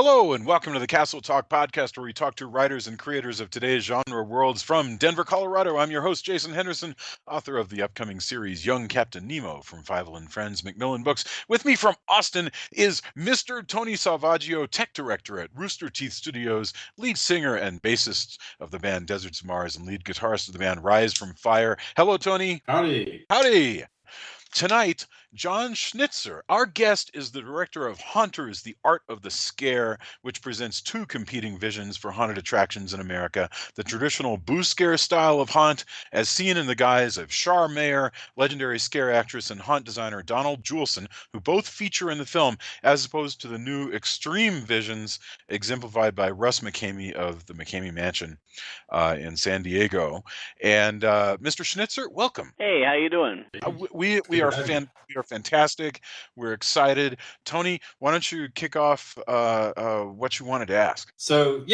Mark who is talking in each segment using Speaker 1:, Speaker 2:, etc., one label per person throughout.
Speaker 1: Hello, and welcome to the Castle Talk podcast, where we talk to writers and creators of today's genre worlds. From Denver, Colorado, I'm your host, Jason Henderson, author of the upcoming series Young Captain Nemo from Fievel and Friends Macmillan Books. With me from Austin is Mr. Tony Salvaggio, tech director at Rooster Teeth Studios, lead singer and bassist of the band Deserts of Mars, and lead guitarist of the band Rise from Fire. Hello, Tony.
Speaker 2: Howdy.
Speaker 1: Howdy. Tonight, Jon Schnitzer, our guest, is the director of Haunters, The Art of the Scare, which presents two competing visions for haunted attractions in America. The traditional boo scare style of haunt, as seen in the guise of Shar Meyer, legendary scare actress, and haunt designer Donald Julson, who both feature in the film, as opposed to the new extreme visions exemplified by Russ McKamey of the McKamey Manor in San Diego. And Mr. Schnitzer, welcome.
Speaker 3: Hey, how you doing?
Speaker 1: We are fantastic. We're excited. Tony, why don't you kick off what you wanted to ask?
Speaker 2: So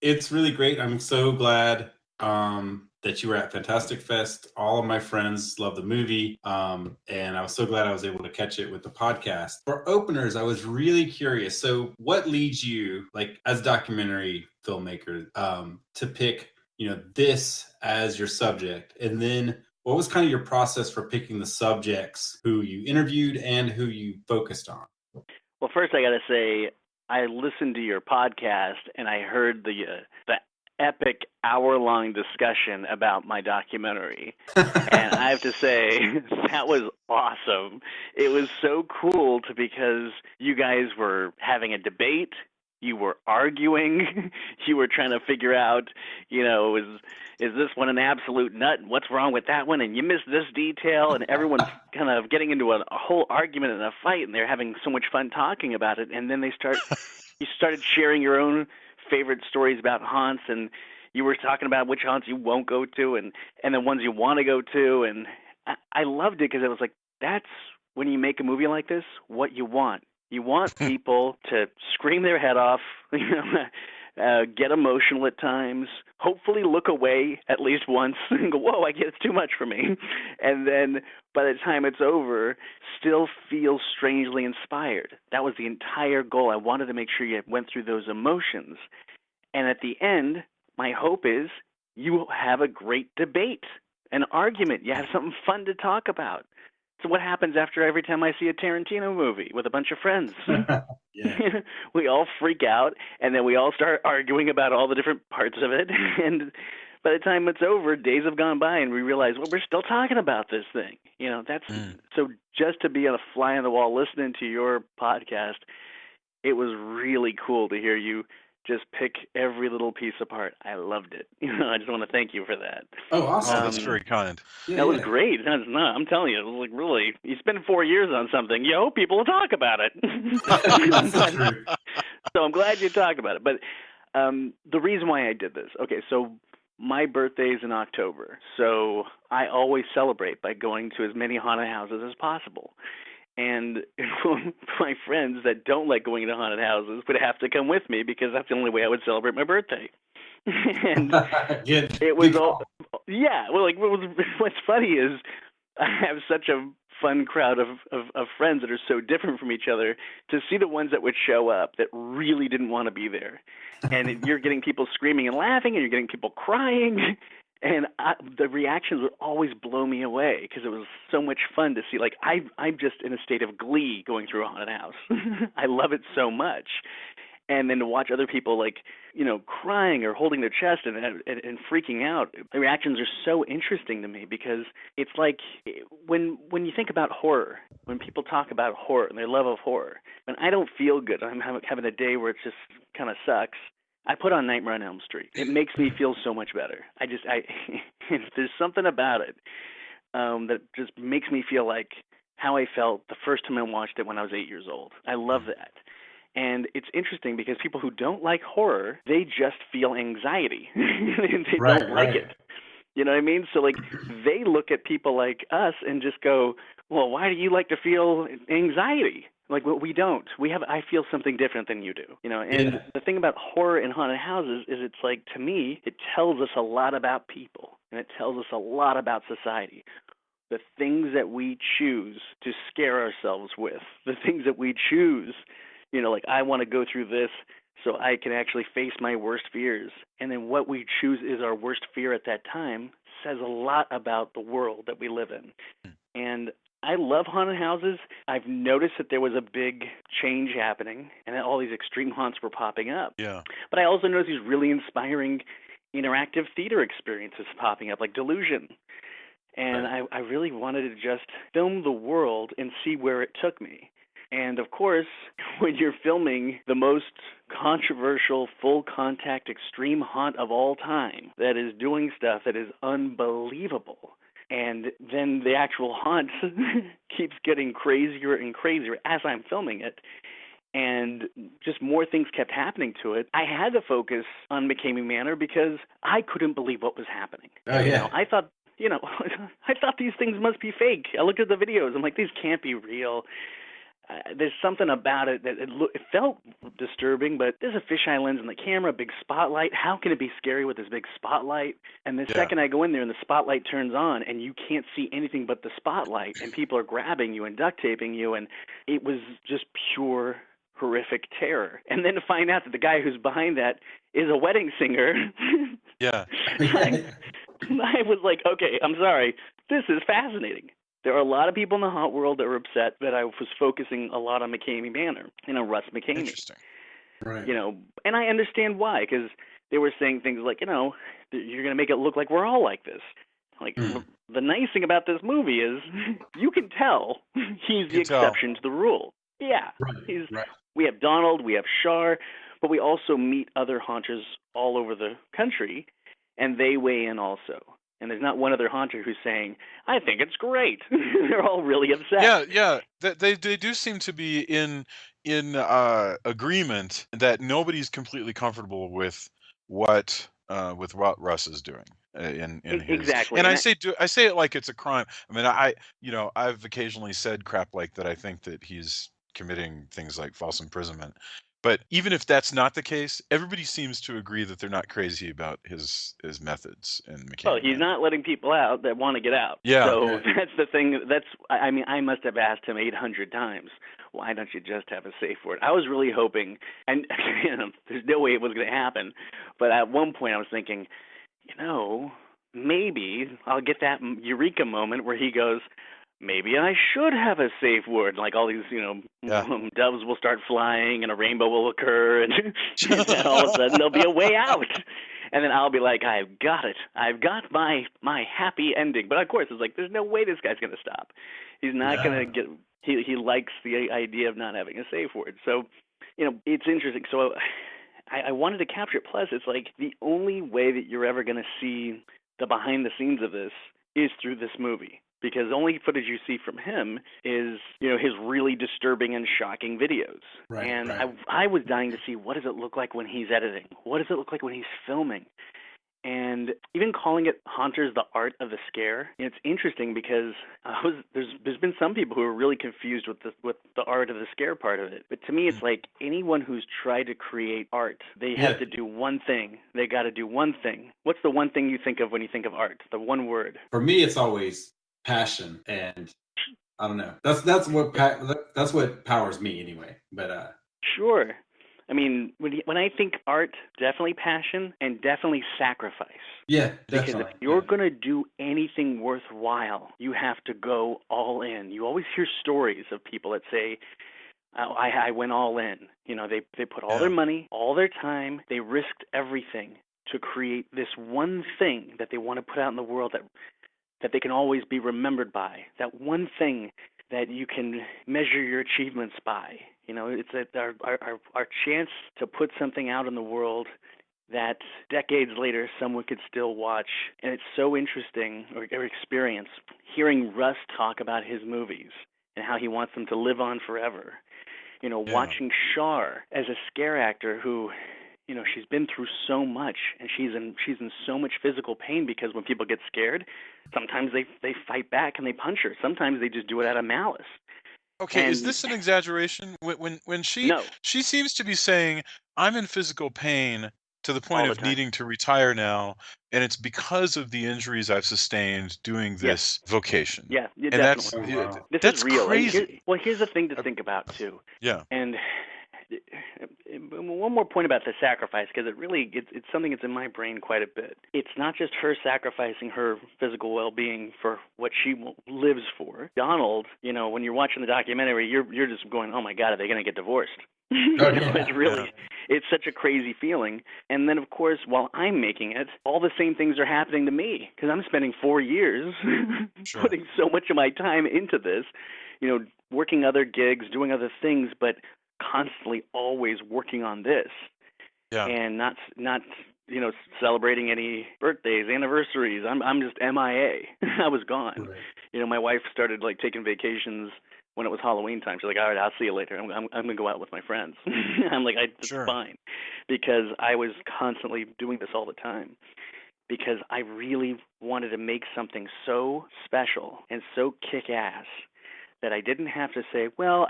Speaker 2: it's really great. I'm so glad that you were at Fantastic Fest. All of my friends love the movie, and I was so glad I was able to catch it with the podcast. For openers, I was really curious. So what leads you, like as a documentary filmmaker, to pick, this as your subject? And then what was kind of your process for picking the subjects who you interviewed and who you focused on?
Speaker 3: Well, first I got to say, I listened to your podcast and I heard the epic hour-long discussion about my documentary. And I have to say, that was awesome. It was so cool because you guys were having a debate. You were arguing. You were trying to figure out, is this one an absolute nut? What's wrong with that one? And you missed this detail. And everyone's kind of getting into a whole argument and a fight, and they're having so much fun talking about it. And then you started sharing your own favorite stories about haunts, and you were talking about which haunts you won't go to and the ones you want to go to. And I loved it because it was like, that's when you make a movie like this, what you want. You want people to scream their head off, get emotional at times, hopefully look away at least once and go, whoa, I get it's too much for me. And then by the time it's over, still feel strangely inspired. That was the entire goal. I wanted to make sure you went through those emotions. And at the end, my hope is you have a great debate, an argument. You have something fun to talk about. So what happens after every time I see a Tarantino movie with a bunch of friends? We all freak out, and then we all start arguing about all the different parts of it. And by the time it's over, days have gone by, and we realize, well, we're still talking about this thing. So just to be on a fly on the wall listening to your podcast, it was really cool to hear you just pick every little piece apart. I loved it. I just want to thank you for that.
Speaker 2: Oh, awesome.
Speaker 1: That's very kind.
Speaker 3: That was great. I'm telling you, it was like, really, you spend 4 years on something, people will talk about it. So I'm glad you talked about it. But the reason why I did this, okay, so my birthday is in October, so I always celebrate by going to as many haunted houses as possible. And my friends that don't like going to haunted houses would have to come with me because that's the only way I would celebrate my birthday. And it was all, what's funny is I have such a fun crowd of friends that are so different from each other. To see the ones that would show up that really didn't want to be there, and you're getting people screaming and laughing, and you're getting people crying. And the reactions would always blow me away because it was so much fun to see. Like, I'm just in a state of glee going through a haunted house. I love it so much. And then to watch other people, crying or holding their chest and freaking out, the reactions are so interesting to me because it's like when you think about horror, when people talk about horror and their love of horror, when I don't feel good, I'm having a day where it just kind of sucks, I put on Nightmare on Elm Street. It makes me feel so much better. There's something about it that just makes me feel like how I felt the first time I watched it when I was 8 years old. I love that. And it's interesting because people who don't like horror, they just feel anxiety. They don't like it. You know what I mean? So, they look at people like us and just go, well, why do you like to feel anxiety? We don't. I feel something different than you do, And the thing about horror in haunted houses is it's like, to me, it tells us a lot about people, and it tells us a lot about society. The things that we choose to scare ourselves with, the things that we choose Like I want to go through this so I can actually face my worst fears. And then what we choose is our worst fear at that time says a lot about the world that we live in. And I love haunted houses. I've noticed that there was a big change happening and that all these extreme haunts were popping up.
Speaker 1: Yeah.
Speaker 3: But I also noticed these really inspiring interactive theater experiences popping up, like Delusion. And I really wanted to just film the world and see where it took me. And of course, when you're filming the most controversial full contact extreme haunt of all time that is doing stuff that is unbelievable, and then the actual haunt keeps getting crazier and crazier as I'm filming it, and just more things kept happening to it, I had to focus on McKamey Manor because I couldn't believe what was happening.
Speaker 2: Oh, yeah.
Speaker 3: I thought, I thought these things must be fake. I looked at the videos. I'm like, these can't be real. There's something about it that it felt disturbing, but there's a fisheye lens in the camera, big spotlight. How can it be scary with this big spotlight? And the second I go in there and the spotlight turns on and you can't see anything but the spotlight and people are grabbing you and duct taping you, and it was just pure horrific terror. And then to find out that the guy who's behind that is a wedding singer.
Speaker 1: Yeah.
Speaker 3: I was like, okay, I'm sorry. This is fascinating. There are a lot of people in the haunt world that were upset that I was focusing a lot on McKamey Manor, Russ McKamey.
Speaker 1: Interesting.
Speaker 2: Right.
Speaker 3: And I understand why, because they were saying things like, you're going to make it look like we're all like this. Like, the nice thing about this movie is you can tell he's the exception to the rule. Yeah.
Speaker 2: Right.
Speaker 3: We have Donald, we have Shar, but we also meet other haunters all over the country, and they weigh in also. And there's not one other haunter who's saying, I think it's great. They're all really upset.
Speaker 1: Yeah. They do seem to be in agreement that nobody's completely comfortable with what Russ is doing in his.
Speaker 3: Exactly.
Speaker 1: And I say it like it's a crime. I mean, I've occasionally said crap like that. I think that he's committing things like false imprisonment. But even if that's not the case, everybody seems to agree that they're not crazy about his methods in McKamey.
Speaker 3: Well, he's not letting people out that want to get out.
Speaker 1: Yeah.
Speaker 3: So that's the thing. I must have asked him 800 times, why don't you just have a safe word? I was really hoping, and there's no way it was going to happen, but at one point I was thinking, maybe I'll get that eureka moment where he goes, maybe I should have a safe word. Like all these, doves will start flying and a rainbow will occur, and then all of a sudden there'll be a way out. And then I'll be like, I've got it. I've got my happy ending. But of course, it's like, there's no way this guy's going to stop. He's not going to get. He likes the idea of not having a safe word. So, it's interesting. So I wanted to capture it. Plus, it's like the only way that you're ever going to see the behind the scenes of this is through this movie. Because the only footage you see from him is, his really disturbing and shocking videos. Right, and I was dying to see, what does it look like when he's editing? What does it look like when he's filming? And even calling it Haunters, the Art of the Scare, it's interesting because there's been some people who are really confused with the art of the scare part of it. But to me, it's like anyone who's tried to create art, they have to do one thing. They got to do one thing. What's the one thing you think of when you think of art? The one word.
Speaker 2: For me, it's always passion, and I don't know. That's what powers me anyway. But
Speaker 3: sure. I mean, when I think art, definitely passion and definitely sacrifice.
Speaker 2: Yeah,
Speaker 3: because if you're going to do anything worthwhile, you have to go all in. You always hear stories of people that say, I went all in. They put all their money, all their time, they risked everything to create this one thing that they want to put out in the world that they can always be remembered by, that one thing that you can measure your achievements by. It's our chance to put something out in the world that decades later someone could still watch. And it's so interesting, or experience, hearing Russ talk about his movies and how he wants them to live on forever. Watching Shar as a scare actor who, she's been through so much, and she's in so much physical pain because when people get scared, sometimes they fight back and they punch her. Sometimes they just do it out of malice.
Speaker 1: Okay, is this an exaggeration? When she seems to be saying, I'm in physical pain to the point of needing to retire now, and it's because of the injuries I've sustained doing this vocation.
Speaker 3: Yeah,
Speaker 1: and
Speaker 3: definitely.
Speaker 1: That's
Speaker 3: This is real.
Speaker 1: crazy.
Speaker 3: Here's the thing to think about too.
Speaker 1: Yeah.
Speaker 3: And one more point about the sacrifice, because it's something that's in my brain quite a bit. It's not just her sacrificing her physical well-being for what she lives for. Donald, when you're watching the documentary, you're just going, oh my God, are they going to get divorced? It's such a crazy feeling. And then, of course, while I'm making it, all the same things are happening to me, because I'm spending 4 years putting so much of my time into this, working other gigs, doing other things, but constantly always working on this, and not celebrating any birthdays, anniversaries. I'm just MIA. I was gone. Right. My wife started taking vacations when it was Halloween time. She's like, all right, I'll see you later. I'm gonna go out with my friends. I'm like, it's fine, because I was constantly doing this all the time, because I really wanted to make something so special and so kick-ass that I didn't have to say, well,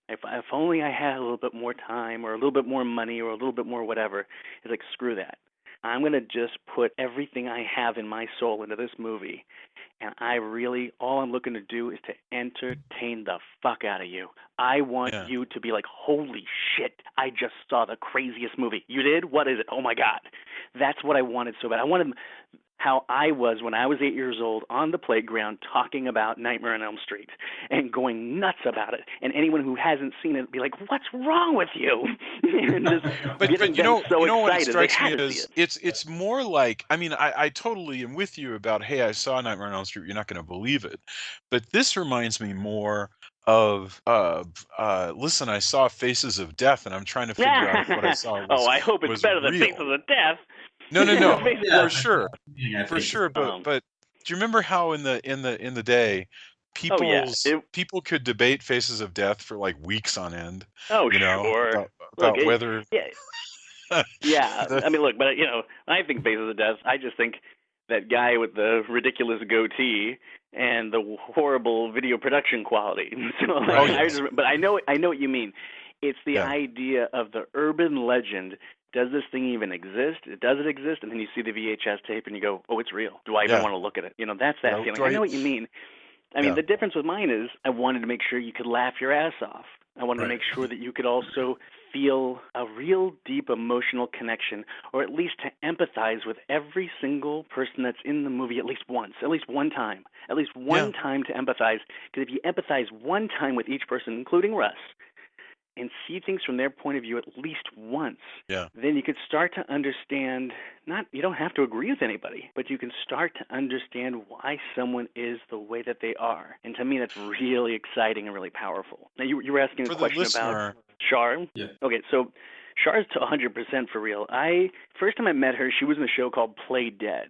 Speaker 3: if only I had a little bit more time or a little bit more money or a little bit more whatever. It's like, screw that. I'm going to just put everything I have in my soul into this movie, and all I'm looking to do is to entertain the fuck out of you. I want you to be like, holy shit, I just saw the craziest movie. You did? What is it? Oh my God. That's what I wanted so bad. I wanted how I was when I was 8 years old on the playground talking about Nightmare on Elm Street and going nuts about it. And anyone who hasn't seen it be like, what's wrong with you? And just
Speaker 1: but
Speaker 3: you know
Speaker 1: what strikes me is it's more like, I totally am with you about, hey, I saw Nightmare on Elm Street, you're not going to believe it. But this reminds me more of listen, I saw Faces of Death, and I'm trying to figure out if what I saw was
Speaker 3: I hope it's better than Faces of Death.
Speaker 1: No, for sure. But do you remember how in the day, people could debate Faces of Death for weeks on end?
Speaker 3: Oh, sure.
Speaker 1: About whether.
Speaker 3: Yeah. Look, but I think Faces of Death. I just think that guy with the ridiculous goatee and the horrible video production quality. So, but I know what you mean. It's the idea of the urban legend. Does this thing even exist? Does it exist? And then you see the VHS tape and you go, oh, it's real. Do I even want to look at it? That's that feeling. I know what you mean. The difference with mine is I wanted to make sure you could laugh your ass off. I wanted to make sure that you could also feel a real deep emotional connection, or at least to empathize with every single person that's in the movie at least one time to empathize. Because if you empathize one time with each person, including Russ, and see things from their point of view at least once, then you could start to understand, you don't have to agree with anybody, but you can start to understand why someone is the way that they are. And to me, that's really exciting and really powerful. Now, you were asking a question about Shar? Yeah. Okay, so Char's 100% for real. First time I met her, she was in a show called Play Dead.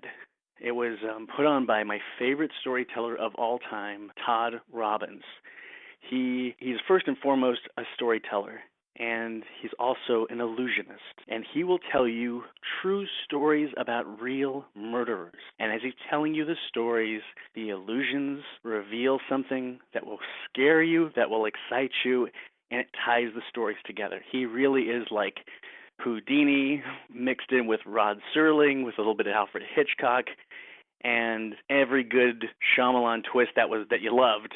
Speaker 3: It was put on by my favorite storyteller of all time, Todd Robbins. He's first and foremost a storyteller, and he's also an illusionist. And he will tell you true stories about real murderers. And as he's telling you the stories, the illusions reveal something that will scare you, that will excite you, and it ties the stories together. He really is like Houdini mixed in with Rod Serling, with a little bit of Alfred Hitchcock, and every good Shyamalan twist that you loved.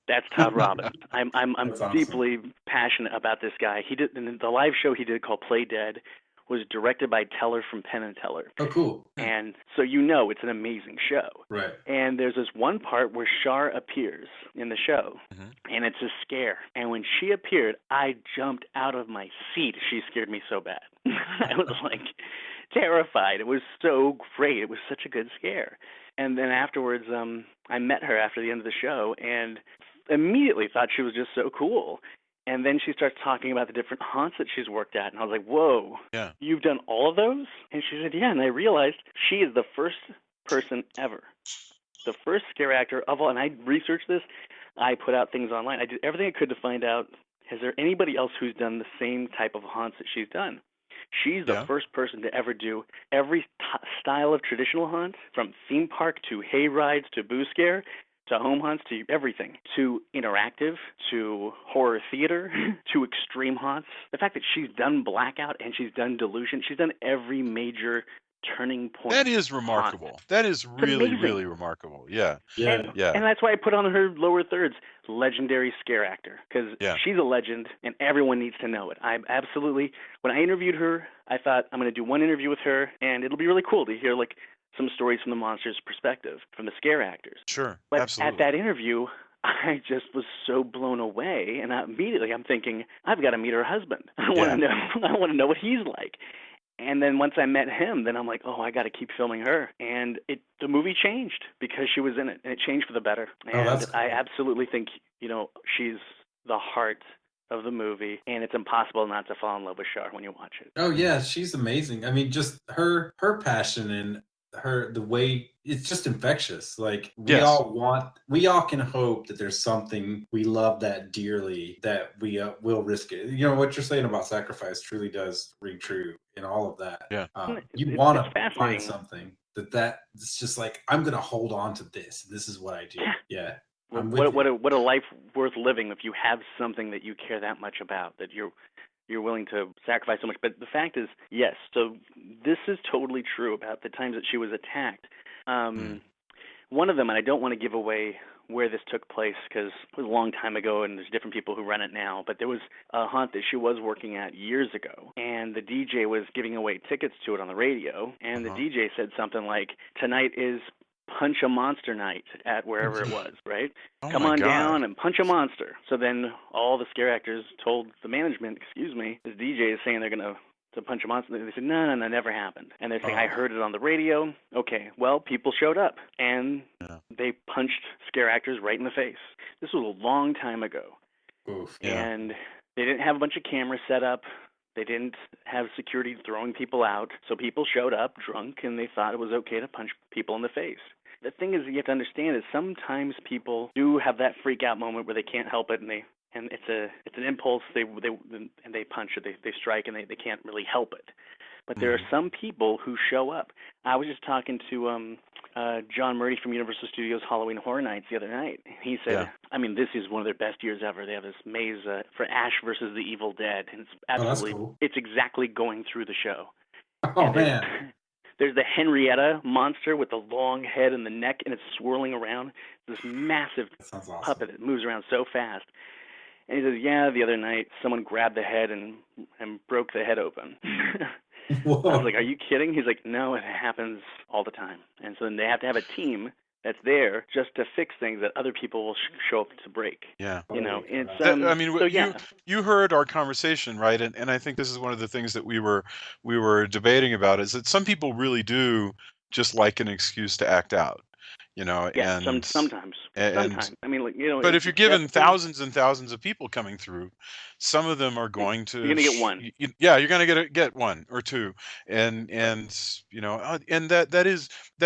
Speaker 3: That's Todd Robbins. I'm awesome. Deeply passionate about this guy. He did the live show he did called Play Dead was directed by Teller from Penn and Teller.
Speaker 2: Oh, cool.
Speaker 3: And so it's an amazing show.
Speaker 2: Right.
Speaker 3: And there's this one part where Shar appears in the show, and it's a scare. And when she appeared, I jumped out of my seat. She scared me so bad. I was terrified. It was so great. It was such a good scare. And then afterwards, I met her after the end of the show, and immediately thought she was just so cool. And then she starts talking about the different haunts that she's worked at. And I was like, whoa, you've done all of those? And she said, yeah. And I realized she is the first person ever, the first scare actor of all. And I researched this. I put out things online. I did everything I could to find out, is there anybody else who's done the same type of haunts that she's done? She's the first person to ever do every style of traditional haunt, from theme park to hay rides to boo scare, to home haunts, to everything, to interactive, to horror theater, to extreme haunts. The fact that she's done Blackout and she's done Delusion, she's done every major turning point.
Speaker 1: That is remarkable. That is really,
Speaker 3: amazing.
Speaker 1: really remarkable. Yeah.
Speaker 2: Yeah.
Speaker 3: And that's why I put on her lower thirds, legendary scare actor, because she's a legend and everyone needs to know it. I absolutely, when I interviewed her, I thought I'm going to do one interview with her and it'll be really cool to hear like some stories from the monster's perspective, from the scare actors.
Speaker 1: Sure.
Speaker 3: But
Speaker 1: absolutely.
Speaker 3: at that interview, I just was so blown away, and immediately I'm thinking, I've got to meet her husband. I want to know. I want to know what he's like. And then once I met him, then I'm like, oh, I got to keep filming her. And the movie changed because she was in it, and it changed for the better. And
Speaker 2: that's cool.
Speaker 3: I absolutely think, she's the heart of the movie, and it's impossible not to fall in love with Shar when you watch it.
Speaker 2: Oh yeah, she's amazing. I mean, just her passion and the way it's just infectious. Like we all can hope that there's something we love that dearly that we will risk it. What you're saying about sacrifice truly does ring true in all of that.
Speaker 1: Yeah.
Speaker 2: You want to find something that it's just like, I'm going to hold on to this. This is what I do. Yeah.
Speaker 3: What a life worth living if you have something that you care that much about, that you're willing to sacrifice so much. But the fact is, yes, so this is totally true about the times that she was attacked. One of them, and I don't want to give away where this took place because it was a long time ago and there's different people who run it now, but there was a haunt that she was working at years ago, and the DJ was giving away tickets to it on the radio, and the DJ said something like, tonight is punch a monster night at wherever it was, right? Come on down and punch a monster. So then all the scare actors told the management, excuse me, this DJ is saying they're going to punch a monster. They said, no, never happened. And they're saying, I heard it on the radio. Okay, well, people showed up, and they punched scare actors right in the face. This was a long time ago.
Speaker 2: Oof,
Speaker 3: and they didn't have a bunch of cameras set up. They didn't have security throwing people out. So people showed up drunk, and they thought it was okay to punch people in the face. The thing is, you have to understand is sometimes people do have that freak out moment where they can't help it, and it's an impulse. They punch it, they strike, and they can't really help it. But there are some people who show up. I was just talking to John Murray from Universal Studios Halloween Horror Nights the other night. He said, I mean, this is one of their best years ever. They have this maze for Ash versus the Evil Dead, and it's absolutely,
Speaker 2: cool.
Speaker 3: It's exactly going through the show.
Speaker 2: Oh, man.
Speaker 3: There's the Henrietta monster with the long head and the neck, and it's swirling around. This massive puppet that moves around so fast. And he says, the other night someone grabbed the head and broke the head open.
Speaker 2: Whoa.
Speaker 3: I was like, are you kidding? He's like, no, it happens all the time. And so then they have to have a team that's there just to fix things that other people will show up to break.
Speaker 1: Yeah.
Speaker 3: It's
Speaker 1: you heard our conversation, right? And I think this is one of the things that we were debating about, is that some people really do just like an excuse to act out.
Speaker 3: Sometimes. I mean,
Speaker 1: but if you're given thousands and thousands of people coming through, some of them are going to.
Speaker 3: You're gonna get one.
Speaker 1: You're gonna get one or two, and that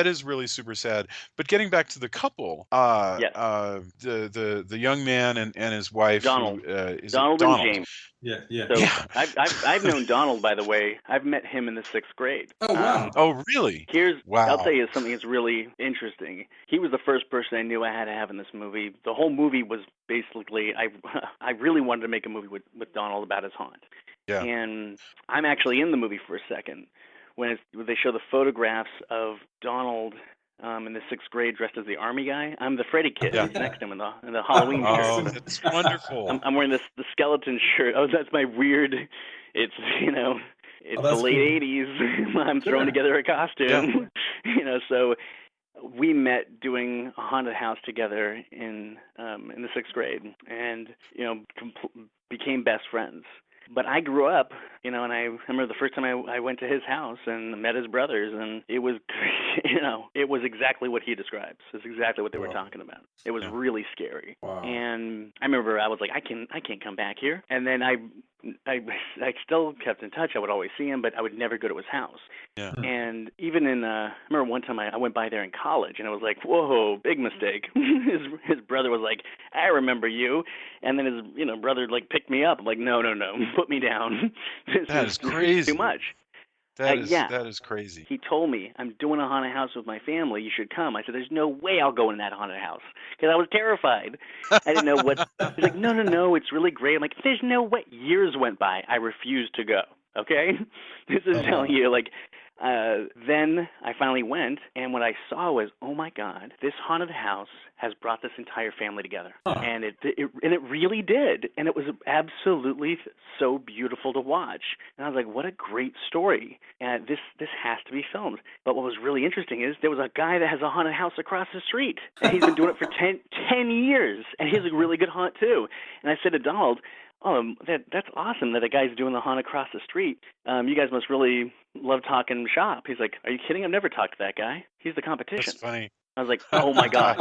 Speaker 1: is really super sad. But getting back to the couple, the young man and his wife,
Speaker 3: Donald,
Speaker 1: Donald
Speaker 3: and James.
Speaker 2: Yeah.
Speaker 3: So I've known Donald, by the way. I've met him in the 6th grade.
Speaker 2: Oh wow!
Speaker 1: Oh really?
Speaker 3: I'll tell you something that's really interesting. He was the first person I knew I had to have in this movie. The whole movie was basically I really wanted to make a movie with Donald about his haunt.
Speaker 1: Yeah.
Speaker 3: And I'm actually in the movie for a second when they show the photographs of Donald in the 6th grade dressed as the army guy. I'm the Freddy kid who's next to him in the Halloween shirt.
Speaker 1: Oh, that's wonderful.
Speaker 3: I'm wearing the skeleton shirt. Oh, that's my weird. It's it's the late '80s. I'm throwing together a costume.
Speaker 1: Yeah.
Speaker 3: So we met doing a haunted house together in the 6th grade, and became best friends. But I grew up, and I remember the first time I went to his house and met his brothers, and it was, it was exactly what he describes. It's exactly what they were talking about. It was really scary.
Speaker 2: Wow.
Speaker 3: And I remember I was like, I can't come back here. And then I still kept in touch. I would always see him, but I would never go to his house.
Speaker 1: Yeah.
Speaker 3: And even I remember one time I went by there in college, and I was like, whoa, big mistake. His brother was like, I remember you. And then his brother picked me up. I'm like, no, put me down.
Speaker 1: That is crazy.
Speaker 3: Too much.
Speaker 1: That is crazy.
Speaker 3: He told me, I'm doing a haunted house with my family. You should come. I said, there's no way I'll go in that haunted house, because I was terrified. I didn't know what. He's like, no, it's really great. I'm like, there's no way. Years went by. I refused to go. Okay, this is telling you, Then I finally went, and what I saw was, oh my God, this haunted house has brought this entire family together, and it really did, and it was absolutely so beautiful to watch. And I was like, what a great story, and this has to be filmed. But what was really interesting is there was a guy that has a haunted house across the street, and he's been doing it for 10 years, and he's a really good haunt too. And I said to Donald, oh, that's awesome that a guy's doing the haunt across the street. You guys must really love talking shop. He's like, are you kidding? I've never talked to that guy. He's the competition.
Speaker 1: That's funny.
Speaker 3: I was like, oh my God.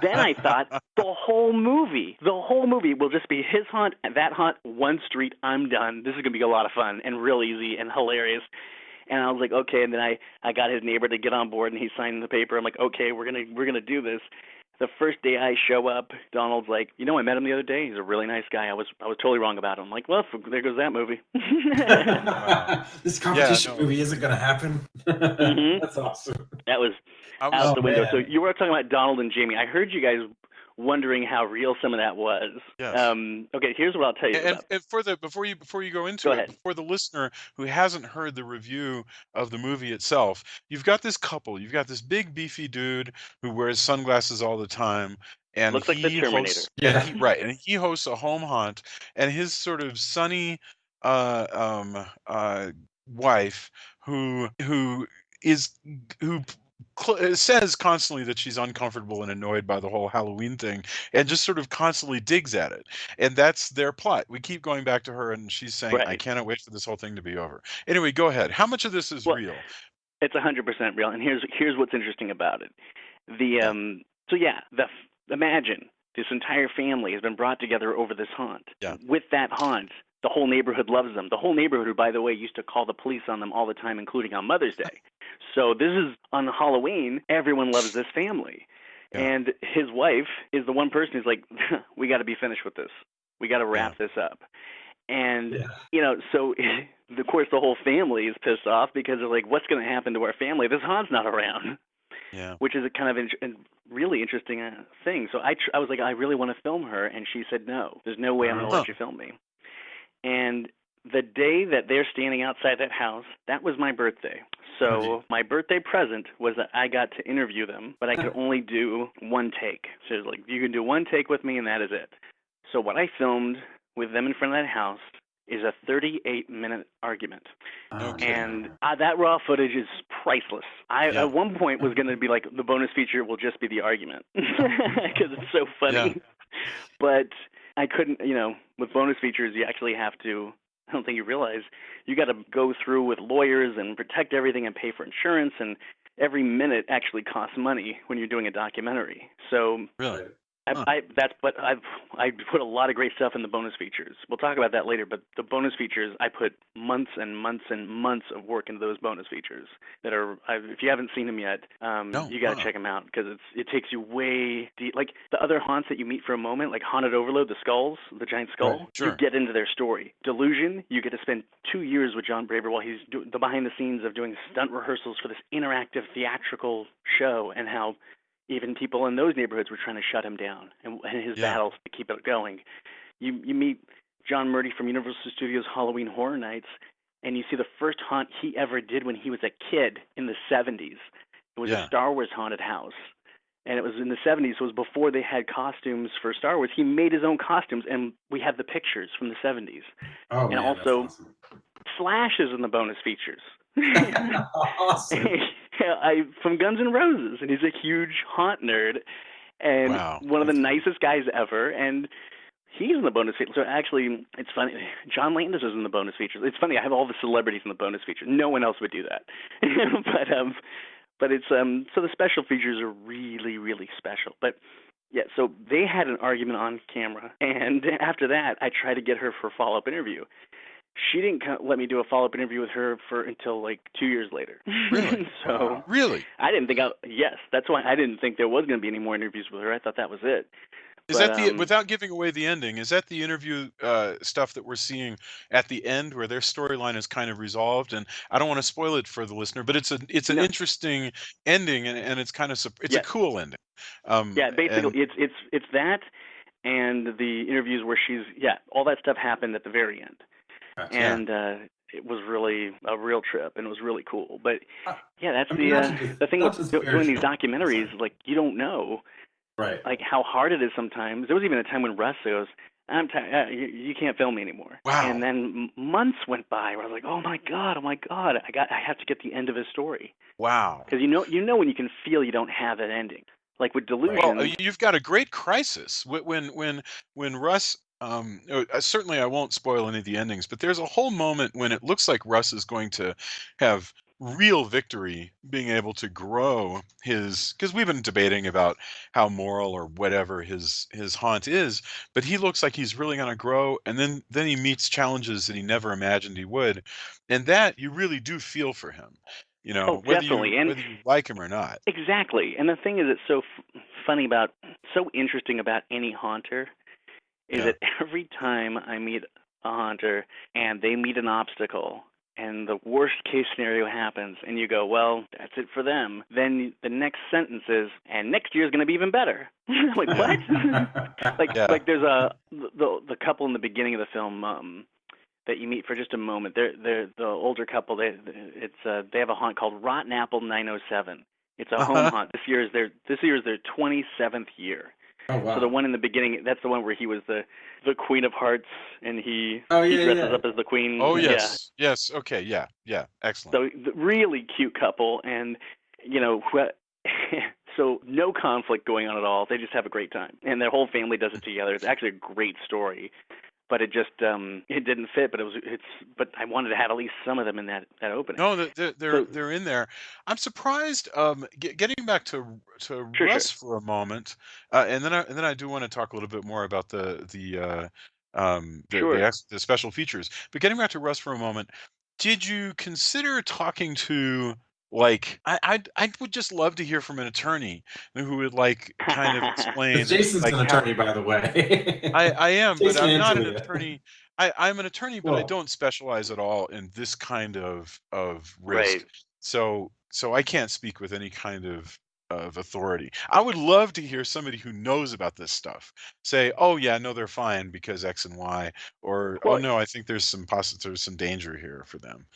Speaker 3: Then I thought the whole movie will just be his haunt, that haunt, one street, I'm done. This is going to be a lot of fun and real easy and hilarious. And I was like, okay. And then I got his neighbor to get on board, and he signed the paper. I'm like, okay, we're gonna do this. The first day I show up, Donald's like, I met him the other day. He's a really nice guy. I was totally wrong about him. I'm like, well, there goes that movie.
Speaker 2: Wow. This competition movie isn't going to happen.
Speaker 3: Mm-hmm.
Speaker 2: That's awesome.
Speaker 3: That was out the window. Man. So you were talking about Donald and Jamie. I heard you guys wondering how real some of that was.
Speaker 1: Yes.
Speaker 3: Okay, here's what I'll tell you about.
Speaker 1: And before you go into it, for the listener who hasn't heard the review of the movie itself, you've got this couple. You've got this big beefy dude who wears sunglasses all the time, and
Speaker 3: looks like the Terminator.
Speaker 1: And he hosts a home haunt, and his sort of sunny wife who says constantly that she's uncomfortable and annoyed by the whole Halloween thing, and just sort of constantly digs at it. And that's their plot. We keep going back to her, and she's saying, I cannot wait for this whole thing to be over. Anyway, go ahead. How much of this is real?
Speaker 3: It's 100% real. And here's what's interesting about it. Imagine this entire family has been brought together over this haunt.
Speaker 1: Yeah.
Speaker 3: With that haunt, the whole neighborhood loves them. The whole neighborhood, who, by the way, used to call the police on them all the time, including on Mother's Day. So this is on Halloween. Everyone loves this family. Yeah. And his wife is the one person who's like, we got to be finished with this. We got to wrap this up. And, so of course the whole family is pissed off because they're like, what's going to happen to our family? This haunt's not around.
Speaker 1: Yeah.
Speaker 3: Which is a kind of a really interesting thing. So I was like, I really want to film her. And she said, no, there's no way I'm going to let you film me. And the day that they're standing outside that house, that was my birthday. So my birthday present was that I got to interview them, but I could only do one take. So it was like, you can do one take with me, and that is it. So what I filmed with them in front of that house is a 38-minute argument.
Speaker 1: Okay.
Speaker 3: And that raw footage is priceless. At one point was going to be like, the bonus feature will just be the argument because it's so funny. Yeah. But I couldn't, with bonus features, you actually have to, I don't think you realize, you got to go through with lawyers and protect everything and pay for insurance, and every minute actually costs money when you're doing a documentary. So
Speaker 1: really?
Speaker 3: I put a lot of great stuff in the bonus features. We'll talk about that later, but the bonus features, I put months and months and months of work into those bonus features that are, if you haven't seen them yet, you got to check them out because it takes you way deep. Like the other haunts that you meet for a moment, like Haunted Overload, the skulls, the giant skull, you get into their story. Delusion, you get to spend 2 years with John Braver while he's doing the behind the scenes of doing stunt rehearsals for this interactive theatrical show, and how even people in those neighborhoods were trying to shut him down and his battles to keep it going. You meet John Murdy from Universal Studios Halloween Horror Nights, and you see the first haunt he ever did when he was a kid in the 70s. It was a Star Wars haunted house. And it was in the 70s, so it was before they had costumes for Star Wars. He made his own costumes, and we have the pictures from the 70s.
Speaker 2: Oh,
Speaker 3: and
Speaker 2: man,
Speaker 3: also,
Speaker 2: that's awesome.
Speaker 3: Slash is in the bonus features.
Speaker 2: Awesome.
Speaker 3: From Guns N' Roses, and he's a huge haunt nerd and one of the nicest guys ever, and he's in the bonus features. So actually, it's funny, John Landis is in the bonus features. It's funny, I have all the celebrities in the bonus features. No one else would do that. but it's so the special features are really, really special. But yeah, so they had an argument on camera, and after that, I tried to get her for a follow-up interview. She didn't let me do a follow-up interview with her until like 2 years later.
Speaker 1: Really?
Speaker 3: So
Speaker 1: really?
Speaker 3: I didn't think yes, that's why I didn't think there was going to be any more interviews with her. I thought that was it.
Speaker 1: Is that without giving away the ending, is that the interview stuff that we're seeing at the end where their storyline is kind of resolved? And I don't want to spoil it for the listener, but it's an interesting ending, and it's kind of a cool ending.
Speaker 3: Basically it's that, and the interviews where all that stuff happened at the very end. And it was really a real trip, and it was really cool. But yeah, that's the thing
Speaker 2: not
Speaker 3: with
Speaker 2: just
Speaker 3: doing these
Speaker 2: spiritual.
Speaker 3: documentaries. Like, you don't know
Speaker 2: Right.
Speaker 3: like how hard it is sometimes. There was even a time when Russ goes, "I'm tired. You can't film me anymore."
Speaker 1: Wow.
Speaker 3: And then months went by where I was like, "Oh my god, I have to get the end of his story."
Speaker 1: Wow.
Speaker 3: Because you know when you can feel you don't have that ending. Like with Delusion.
Speaker 1: Well, you've got a great crisis when Russ. Certainly, I won't spoil any of the endings, but there's a whole moment when it looks like Russ is going to have real victory, being able to grow his. Because we've been debating about how moral or whatever his haunt is, but he looks like he's really going to grow, and then he meets challenges that he never imagined he would, and that you really do feel for him.
Speaker 3: Oh,
Speaker 1: Whether
Speaker 3: definitely. And
Speaker 1: you like him or not.
Speaker 3: exactly. And the thing is, it's so funny about, so interesting about any haunter is
Speaker 1: Yeah.
Speaker 3: that every time I meet a haunter and they meet an obstacle and the worst case scenario happens and you go, well, that's it for them, then the next sentence is, and next year's going to be even better. Like, what?
Speaker 1: Yeah.
Speaker 3: Like there's the couple in the beginning of the film that you meet for just a moment. They're the older couple. They have a haunt called Rotten Apple 907. It's a home haunt. This year is their 27th year.
Speaker 2: Oh wow.
Speaker 3: So the one in the beginning, that's the one where he was the Queen of Hearts, and he
Speaker 2: yeah,
Speaker 3: dresses up as the Queen.
Speaker 1: Oh
Speaker 3: Yeah.
Speaker 1: yes, yes. Okay, yeah, excellent.
Speaker 3: So the really cute couple, and so no conflict going on at all. They just have a great time, and their whole family does it together. It's actually a great story. But it just it didn't fit. But I wanted to have at least some of them in that opening.
Speaker 1: No, they're in there. I'm surprised. Getting back to Russ for a moment, and then I do want to talk a little bit more about the special features. But getting back to Russ for a moment, did you consider talking to, like, I would just love to hear from an attorney who would kind of explain.
Speaker 2: Jason's an attorney, by the way.
Speaker 1: I am, but
Speaker 2: Jason
Speaker 1: I'm
Speaker 2: and
Speaker 1: not an
Speaker 2: Julia.
Speaker 1: attorney. I'm an attorney, but I don't specialize at all in this kind of risk.
Speaker 3: Right.
Speaker 1: So I can't speak with any kind of authority. I would love to hear somebody who knows about this stuff say, "Oh yeah, no, they're fine because X and Y," or "Oh no, I think there's some danger here for them."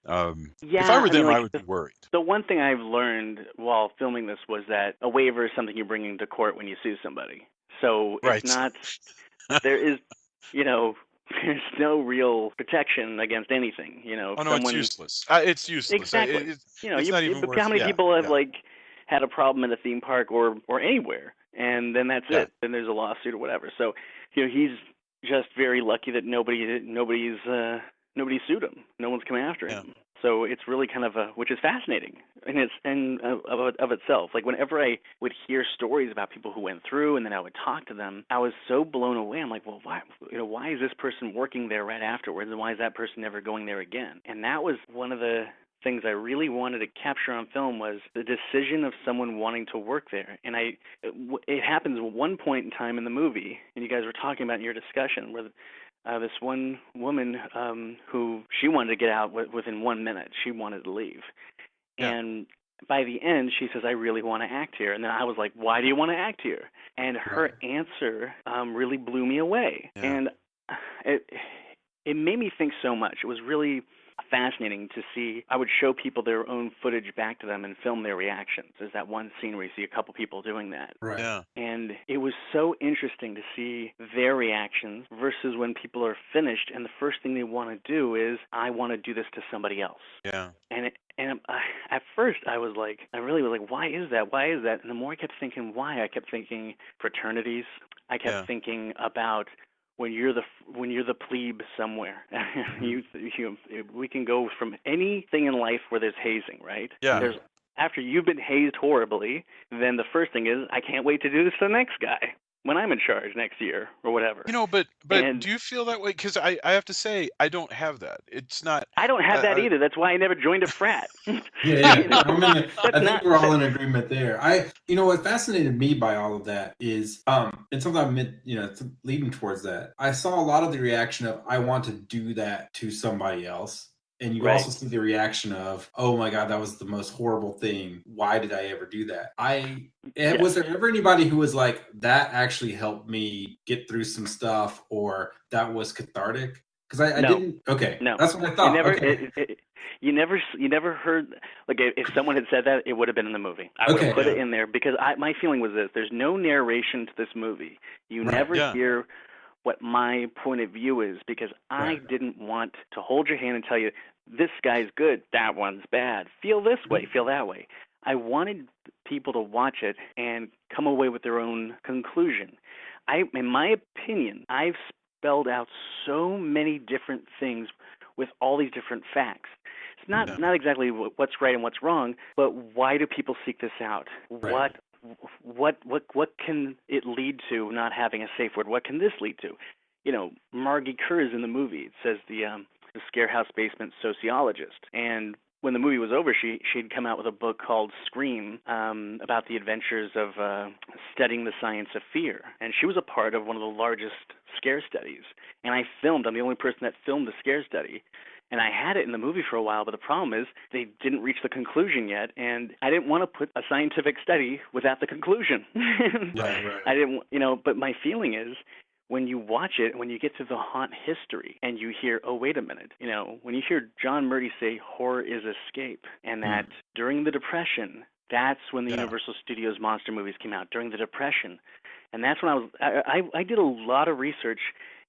Speaker 1: If I were them, I would be worried.
Speaker 3: The one thing I've learned while filming this was that a waiver is something you're bringing to court when you sue somebody. So
Speaker 1: Right.
Speaker 3: it's not. There is, there's no real protection against anything.
Speaker 1: Oh no, it's useless. It's useless.
Speaker 3: Exactly.
Speaker 1: It's not even worth.
Speaker 3: How many people have had a problem at a theme park or anywhere, and then that's it. Then there's a lawsuit or whatever. So he's just very lucky that nobody's sued him. No one's come after him. So it's really kind of which is fascinating, and of itself. Like whenever I would hear stories about people who went through, and then I would talk to them, I was so blown away. I'm like, well, why is this person working there right afterwards, and why is that person never going there again? And that was one of the things I really wanted to capture on film, was the decision of someone wanting to work there. And it happens at one point in time in the movie, and you guys were talking about in your discussion, where this one woman who she wanted to get out within 1 minute. She wanted to leave. Yeah. And by the end, she says, "I really want to act here." And then I was like, "Why do you want to act here?" And her answer really blew me away. Yeah. And it made me think so much. It was really fascinating to see. I would show people their own footage back to them and film their reactions. There's that one scene where you see a couple people doing that.
Speaker 2: Right.
Speaker 1: Yeah.
Speaker 3: And it was so interesting to see their reactions versus when people are finished and the first thing they want to do is, "I want to do this to somebody else."
Speaker 1: Yeah.
Speaker 3: And at first I really was like, why is that? Why is that? And the more I kept thinking why, I kept thinking fraternities. I kept thinking about when you're the plebe somewhere. We can go from anything in life where there's hazing, right?
Speaker 1: Yeah.
Speaker 3: After you've been hazed horribly, then the first thing is, I can't wait to do this to the next guy when I'm in charge next year or whatever.
Speaker 1: But do you feel that way? Because I have to say, I don't have that. It's not.
Speaker 3: I don't have that either. That's why I never joined a frat.
Speaker 2: Yeah. I think we're all in agreement there. What fascinated me by all of that is, and something I meant, leading towards that, I saw a lot of the reaction of, I want to do that to somebody else. And you also see the reaction of, "Oh my God, that was the most horrible thing. Why did I ever do that?" Was there ever anybody who was like, "That actually helped me get through some stuff," or "That was cathartic"? Because I
Speaker 3: No.
Speaker 2: didn't. Okay,
Speaker 3: No,
Speaker 2: that's what I thought.
Speaker 3: you never heard, like, if someone had said that, it would have been in the movie. I would have put it in there because my feeling was this: there's no narration to this movie. You never hear what my point of view is, because I didn't want to hold your hand and tell you this guy's good, that one's bad. Feel this way, feel that way. I wanted people to watch it and come away with their own conclusion. In my opinion, I've spelled out so many different things with all these different facts. It's not exactly what's right and what's wrong, but why do people seek this out? Right. What can it lead to not having a safe word? What can this lead to? You know, Margie Kerr's in the movie. It says the Scarehouse Basement Sociologist, and when the movie was over, she'd come out with a book called Scream, about the adventures of studying the science of fear. And she was a part of one of the largest scare studies. And I'm the only person that filmed the scare study. And I had it in the movie for a while, but the problem is they didn't reach the conclusion yet, and I didn't want to put a scientific study without the conclusion.
Speaker 2: Right.
Speaker 3: I didn't, but my feeling is, when you watch it, when you get to the haunt history and you hear, oh, wait a minute, when you hear John Murdy say horror is escape, and that during the Depression, that's when the Universal Studios monster movies came out, during the Depression. And that's when I did a lot of research,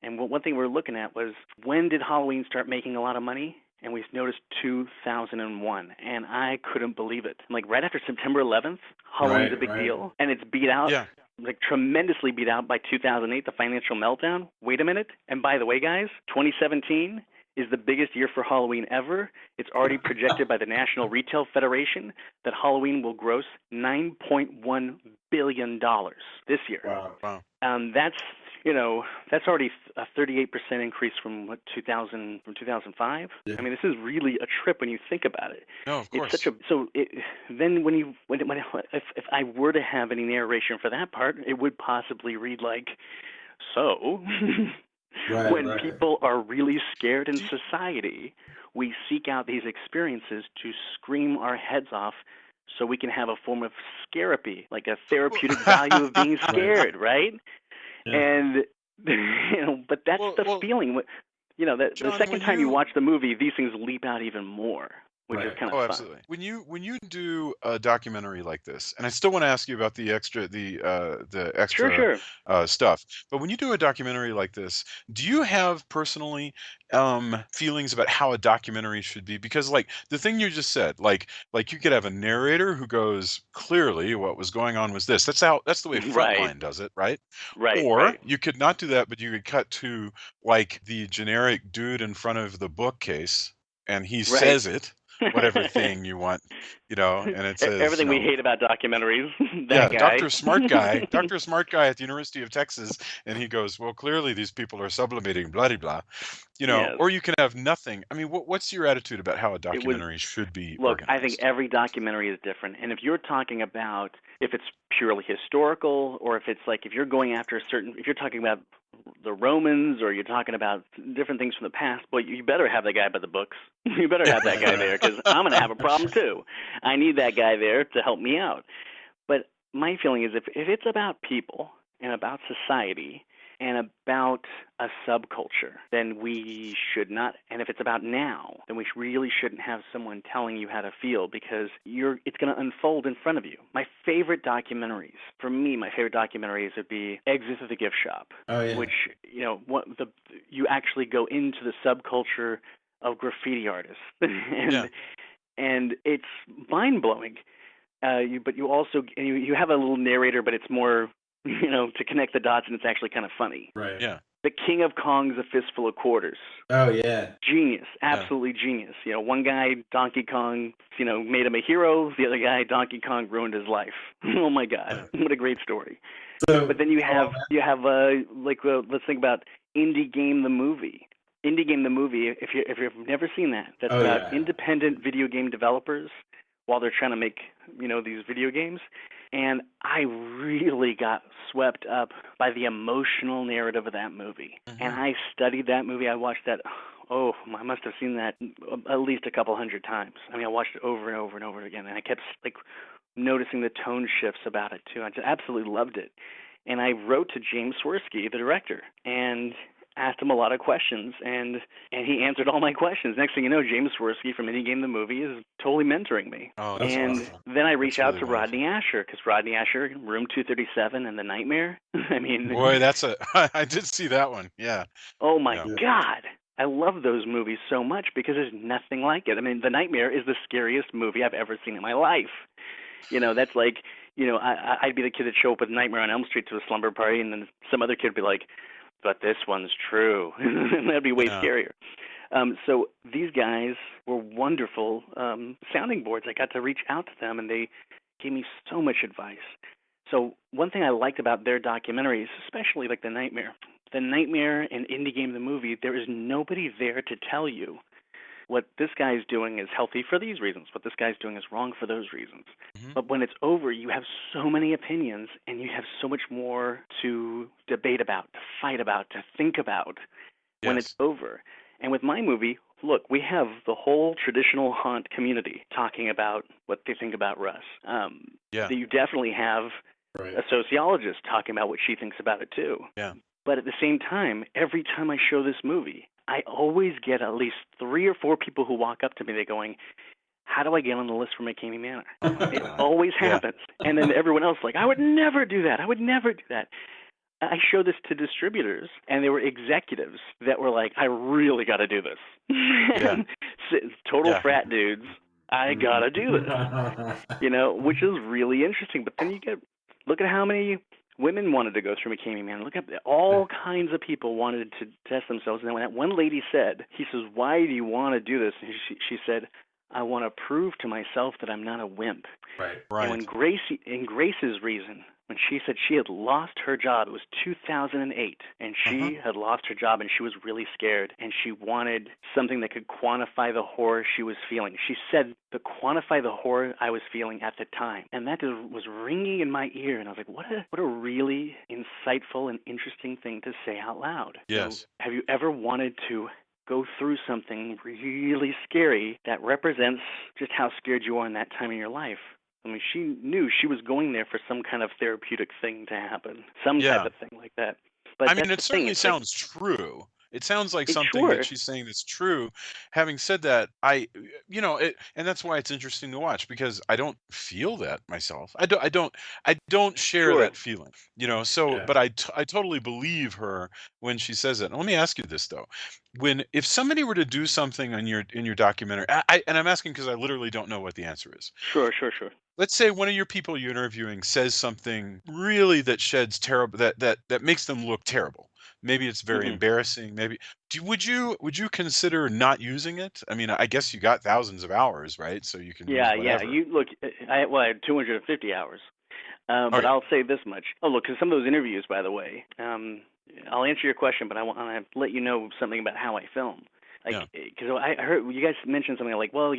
Speaker 3: and one thing we were looking at was, when did Halloween start making a lot of money? And we noticed 2001, and I couldn't believe it. Like, right after September 11th, Halloween's a big deal, and it's beat out. Yeah. Like, tremendously beat out by 2008, the financial meltdown. Wait a minute. And by the way, guys, 2017 is the biggest year for Halloween ever. It's already projected by the National Retail Federation that Halloween will gross $9.1 billion this year.
Speaker 2: Wow.
Speaker 3: That's already a 38% increase from 2005. Yeah. I mean, this is really a trip when you think about it.
Speaker 1: No, of course.
Speaker 3: Then if I were to have any narration for that part, it would possibly read like, so when people are really scared in society, we seek out these experiences to scream our heads off, so we can have a form of scarapy, like a therapeutic value of being scared, right? Yeah. And but that's the feeling. John, the second time you watch the movie, these things leap out even more, which is kind of fun.
Speaker 1: Absolutely. When you do a documentary like this, and I still want to ask you about the extra stuff, but when you do a documentary like this, do you have personally feelings about how a documentary should be? Because, like, the thing you just said, like you could have a narrator who goes, clearly what was going on was this. That's the way Frontline does it, right? Or you could not do that, but you could cut to, like, the generic dude in front of the bookcase, and he says it, whatever thing you want, and it says
Speaker 3: everything we hate about documentaries. That guy.
Speaker 1: Dr. Smart Guy at the University of Texas, and he goes, well, clearly these people are sublimating, blah blah, or you can have nothing. I mean, what's your attitude about how a documentary should be organized?
Speaker 3: I think every documentary is different, and if you're talking about, if it's purely historical, or if it's like, if you're going after if you're talking about the Romans, or you're talking about different things from the past, well, you better have that guy by the books. You better have that guy there, because I'm going to have a problem too. I need that guy there to help me out. But my feeling is, if it's about people and about society and about a subculture, then we should not. And if it's about now, then we really shouldn't have someone telling you how to feel, because it's going to unfold in front of you. My favorite documentaries would be Exit to the Gift Shop, which you actually go into the subculture of graffiti artists, and it's mind blowing. But you also you have a little narrator, but it's more, to connect the dots, and it's actually kind of funny.
Speaker 2: Right.
Speaker 1: Yeah.
Speaker 3: The King of Kong's A Fistful of Quarters.
Speaker 2: Oh, yeah.
Speaker 3: Genius. Absolutely genius. One guy, Donkey Kong, made him a hero. The other guy, Donkey Kong, ruined his life. Oh, my God. What a great story. But then you have let's think about Indie Game the Movie. Indie Game the Movie, if you've never seen that, that's about independent video game developers while they're trying to make, these video games. And I really got swept up by the emotional narrative of that movie. Mm-hmm. And I studied that movie. I watched that, I must have seen that at least a couple hundred times. I mean, I watched it over and over and over again. And I kept, noticing the tone shifts about it, too. I just absolutely loved it. And I wrote to James Swirsky, the director. And asked him a lot of questions, and he answered all my questions. Next thing you know, James Swirsky from Indie Game the Movie is totally mentoring me.
Speaker 1: Oh,
Speaker 2: That's
Speaker 3: And
Speaker 2: awesome.
Speaker 3: then I reach
Speaker 1: That's
Speaker 3: out
Speaker 1: really
Speaker 3: to
Speaker 1: wonderful.
Speaker 3: Rodney Asher, because Rodney Asher, Room 237 and The Nightmare. I mean,
Speaker 1: Boy, that's a I did see that one. Yeah.
Speaker 3: oh my
Speaker 1: Yeah.
Speaker 3: God. I love those movies so much because there's nothing like it. I mean, The Nightmare is the scariest movie I've ever seen in my life. That's like, I'd be the kid that show up with Nightmare on Elm Street to a slumber party, and then some other kid would be like, but this one's true. And that'd be way
Speaker 1: Yeah.
Speaker 3: scarier. So these guys were wonderful sounding boards. I got to reach out to them, and they gave me so much advice. So one thing I liked about their documentaries, especially like The Nightmare and Indie Game the Movie, there is nobody there to tell you what this guy's doing is healthy for these reasons, what this guy's doing is wrong for those reasons.
Speaker 1: Mhm.
Speaker 3: But when it's over, you have so many opinions, and you have so much more to debate about, to fight about, to think about when it's
Speaker 1: Yes.
Speaker 3: over. And with my movie, look, we have the whole traditional haunt community talking about what they think about Russ.
Speaker 1: Yeah.
Speaker 3: You definitely have
Speaker 2: Right.
Speaker 3: a sociologist talking about what she thinks about it too.
Speaker 1: Yeah.
Speaker 3: But at the same time, every time I show this movie, I always get at least 3 or 4 people who walk up to me. They're going, how do I get on the list for McKamey Manor?
Speaker 1: Oh my
Speaker 3: It
Speaker 1: God.
Speaker 3: always
Speaker 1: Yeah.
Speaker 3: happens. And then everyone else like, I would never do that. I would never do that. I show this to distributors, and there were executives that were like, I really got to do this.
Speaker 1: Yeah.
Speaker 3: Total
Speaker 1: Yeah.
Speaker 3: frat dudes. I got to do this. Which is really interesting. But then look at how many women wanted to go through McKamey Manor. Look at all kinds of people wanted to test themselves. And then when that one lady said, he says, why do you want to do this? And she said, I want to prove to myself that I'm not a wimp.
Speaker 2: Right.
Speaker 1: Right.
Speaker 3: And when Grace's reason, when she said she had lost her job, it was 2008, and she had lost her job, and she was really scared, and she wanted something that could quantify the horror she was feeling. She said to quantify the horror I was feeling at the time, and that was ringing in my ear, and I was like, what a really insightful and interesting thing to say out loud.
Speaker 1: Yes.
Speaker 3: So, have you ever wanted to go through something really scary that represents just how scared you are in that time in your life? I mean, she knew she was going there for some kind of therapeutic thing to happen, some type of thing like that. But
Speaker 1: I mean,
Speaker 3: that's
Speaker 1: it
Speaker 3: the thing.
Speaker 1: certainly
Speaker 3: It's like,
Speaker 1: sounds true. It sounds like something
Speaker 3: sure.
Speaker 1: that she's saying that's true. Having said that, and that's why it's interesting to watch, because I don't feel that myself. I don't share
Speaker 3: Sure.
Speaker 1: that feeling, so,
Speaker 2: Yeah.
Speaker 1: but I totally believe her when she says it. And let me ask you this though. If somebody were to do something in your documentary, and I'm asking because I literally don't know what the answer is.
Speaker 3: Sure.
Speaker 1: Let's say one of your people you're interviewing says something really that sheds terrible, that makes them look terrible. Maybe it's very embarrassing. Maybe would you consider not using it? I mean, I guess you got thousands of hours, right? So you can use
Speaker 3: Yeah.
Speaker 1: whatever.
Speaker 3: You look. I had 250 hours, but
Speaker 1: Okay.
Speaker 3: I'll say this much. Oh, look, because some of those interviews, by the way, I'll answer your question, but I want to let you know something about how I film.
Speaker 1: Yeah.
Speaker 3: Because I heard you guys mention something like, well,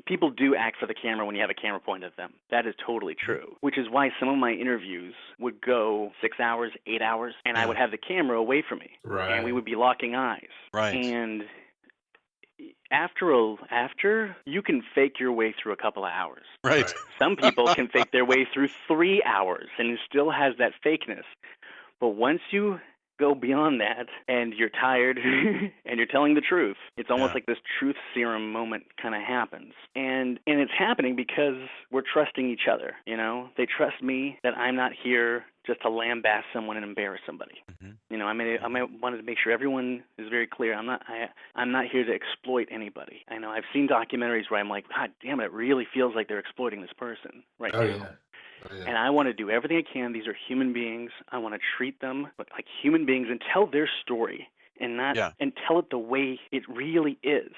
Speaker 3: people do act for the camera when you have a camera pointed at them. That is totally true, which is why some of my interviews would go 6 hours, 8 hours, and I
Speaker 1: Yeah.
Speaker 3: would have the camera away from me,
Speaker 2: Right.
Speaker 3: and we would be locking eyes.
Speaker 1: Right.
Speaker 3: And after you can fake your way through a couple of hours.
Speaker 1: Right.
Speaker 3: Some people can fake their way through 3 hours, and it still has that fakeness. But once you go beyond that and you're tired and you're telling the truth, it's almost
Speaker 1: Yeah.
Speaker 3: like this truth serum moment kind of happens. And it's happening because we're trusting each other, They trust me that I'm not here just to lambaste someone and embarrass somebody.
Speaker 1: Mhm.
Speaker 3: I wanted to make sure everyone is very clear. I'm not here to exploit anybody. I know I've seen documentaries where I'm like, God damn it really feels like they're exploiting this person right
Speaker 2: Oh
Speaker 3: now.
Speaker 2: yeah. Oh, yeah.
Speaker 3: And I want to do everything I can. These are human beings. I want to treat them like human beings and tell their story and tell it the way it really is.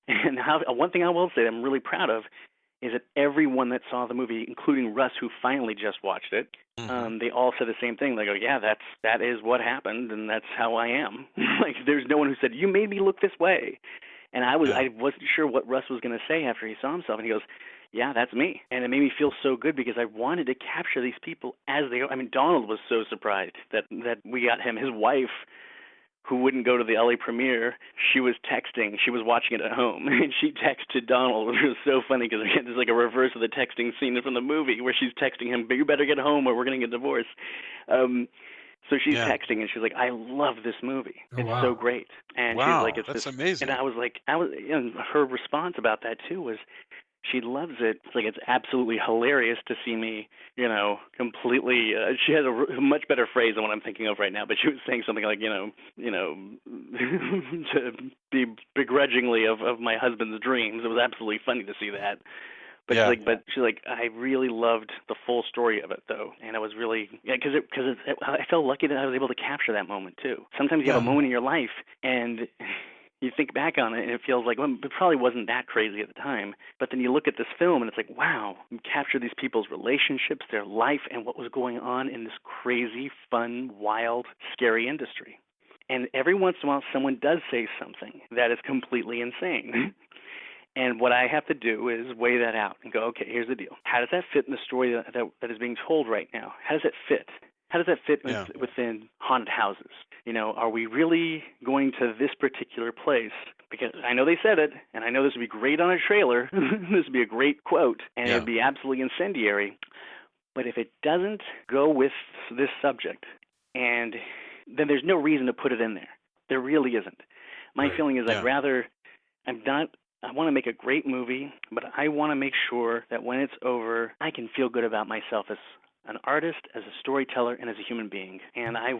Speaker 3: And one thing I will say that I'm really proud of is that everyone that saw the movie, including Russ, who finally just watched it, they all said the same thing. They go, yeah, that is what happened, and that's how I am. Like, there's no one who said, you made me look this way. And I wasn't sure what Russ was going to say after he saw himself, and he goes, yeah, that's me. And it made me feel so good because I wanted to capture these people as they are. I mean, Donald was so surprised that we got him. His wife, who wouldn't go to the LA premiere, she was texting. She was watching it at home, and she texted Donald. It was so funny because there's like a reverse of the texting scene from the movie where she's texting him, but you better get home or we're going to get divorced. So she's
Speaker 1: Yeah.
Speaker 3: texting and she's like, "I love this movie.
Speaker 2: Oh,
Speaker 3: It's
Speaker 2: wow.
Speaker 3: so great." And she's
Speaker 1: Wow,
Speaker 3: like, "It's
Speaker 1: that's
Speaker 3: this,"
Speaker 1: amazing.
Speaker 3: and I was like, and her response about that too was, she loves it. It's like, it's absolutely hilarious to see me, completely. She has a much better phrase than what I'm thinking of right now, but she was saying something like, to be begrudgingly of my husband's dreams. It was absolutely funny to see that. But
Speaker 1: Yeah.
Speaker 3: she's like, I really loved the full story of it though, and I was really, because I felt lucky that I was able to capture that moment too. Sometimes you have a moment in your life and you think back on it and it feels like, well, it probably wasn't that crazy at the time. But then you look at this film and it's like, wow, you captured these people's relationships, their life, and what was going on in this crazy, fun, wild, scary industry. And every once in a while, someone does say something that is completely insane. And what I have to do is weigh that out and go, okay, here's the deal. How does that fit in the story that is being told right now? How does that fit? How does that fit within haunted houses? Are we really going to this particular place? Because I know they said it, and I know this would be great on a trailer. This would be a great quote, and it would be absolutely incendiary. But if it doesn't go with this subject, and then there's no reason to put it in there. There really isn't. My feeling is I want to make a great movie, but I want to make sure that when it's over, I can feel good about myself as an artist, as a storyteller, and as a human being. And I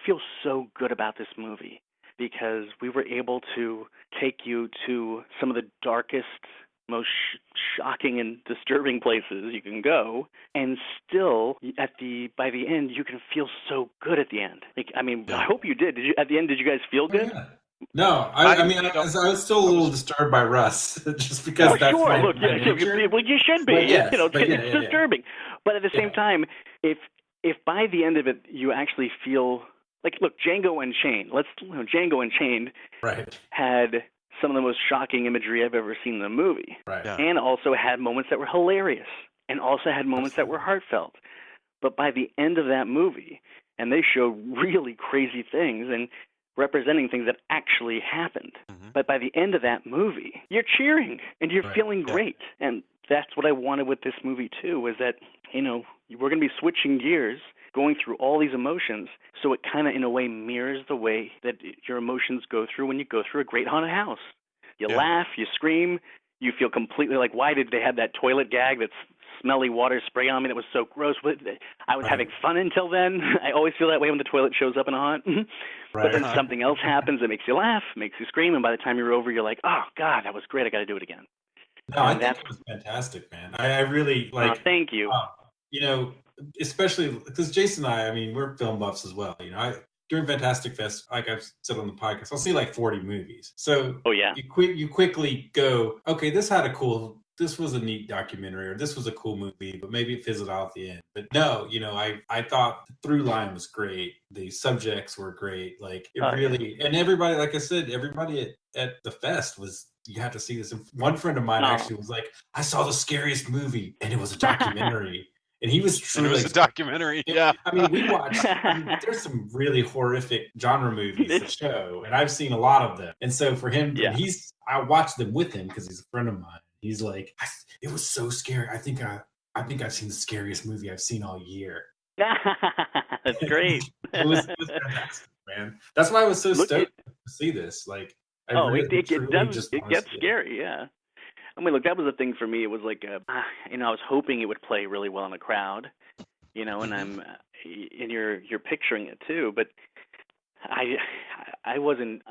Speaker 3: feel so good about this movie because we were able to take you to some of the darkest, most shocking and disturbing places you can go, and still by the end you can feel so good at the end. I hope you did. At the end, did you guys feel good?
Speaker 2: Yeah. No, I was still a little disturbed by Russ, just because that's my nature.
Speaker 3: Well, you should be.
Speaker 2: Yes,
Speaker 3: it's disturbing. But at the same time, if by the end of it you actually feel like, look, Django Unchained had some of the most shocking imagery I've ever seen in a movie, and also had moments that were hilarious, and also had moments that were heartfelt. But by the end of that movie, and they showed really crazy things and representing things that actually happened. Mm-hmm. But by the end of that movie, you're cheering and you're feeling great. And that's what I wanted with this movie too, was that, we're going to be switching gears, going through all these emotions, so it kind of in a way mirrors the way that your emotions go through when you go through a great haunted house. You laugh, you scream, you feel completely like, why did they have that toilet gag that's smelly water spray on me that was so gross? But I was having fun until then. I always feel that way when the toilet shows up in a haunt. But then something else happens that makes you laugh, makes you scream, and by the time you're over, you're like, oh, God, that was great. I got to do it again.
Speaker 2: No, I think it was fantastic, man. I really like.
Speaker 3: Oh, thank you.
Speaker 2: Especially because Jason and I we're film buffs as well. During Fantastic Fest, like I've said on the podcast, I'll see like 40 movies. So you quickly go, okay, this was a neat documentary, or this was a cool movie, but maybe it fizzled out at the end. But no, I thought the through line was great. The subjects were great. Like it and everybody, like I said, everybody at the fest you have to see this. And one friend of mine actually was like, I saw the scariest movie and it was a documentary. And he was truly.
Speaker 1: It was a documentary. Yeah.
Speaker 2: We watched. There's some really horrific genre movies that show, and I've seen a lot of them. And so for him, I watched them with him because he's a friend of mine. He's like, it was so scary. I think I've seen the scariest movie I've seen all year.
Speaker 3: That's great.
Speaker 2: it was fantastic, man. That's why I was so stoked to see this. Like,
Speaker 3: it gets scary. Yeah. Look, that was the thing for me. It was like, I was hoping it would play really well in a crowd, and you're picturing it too, but I wasn't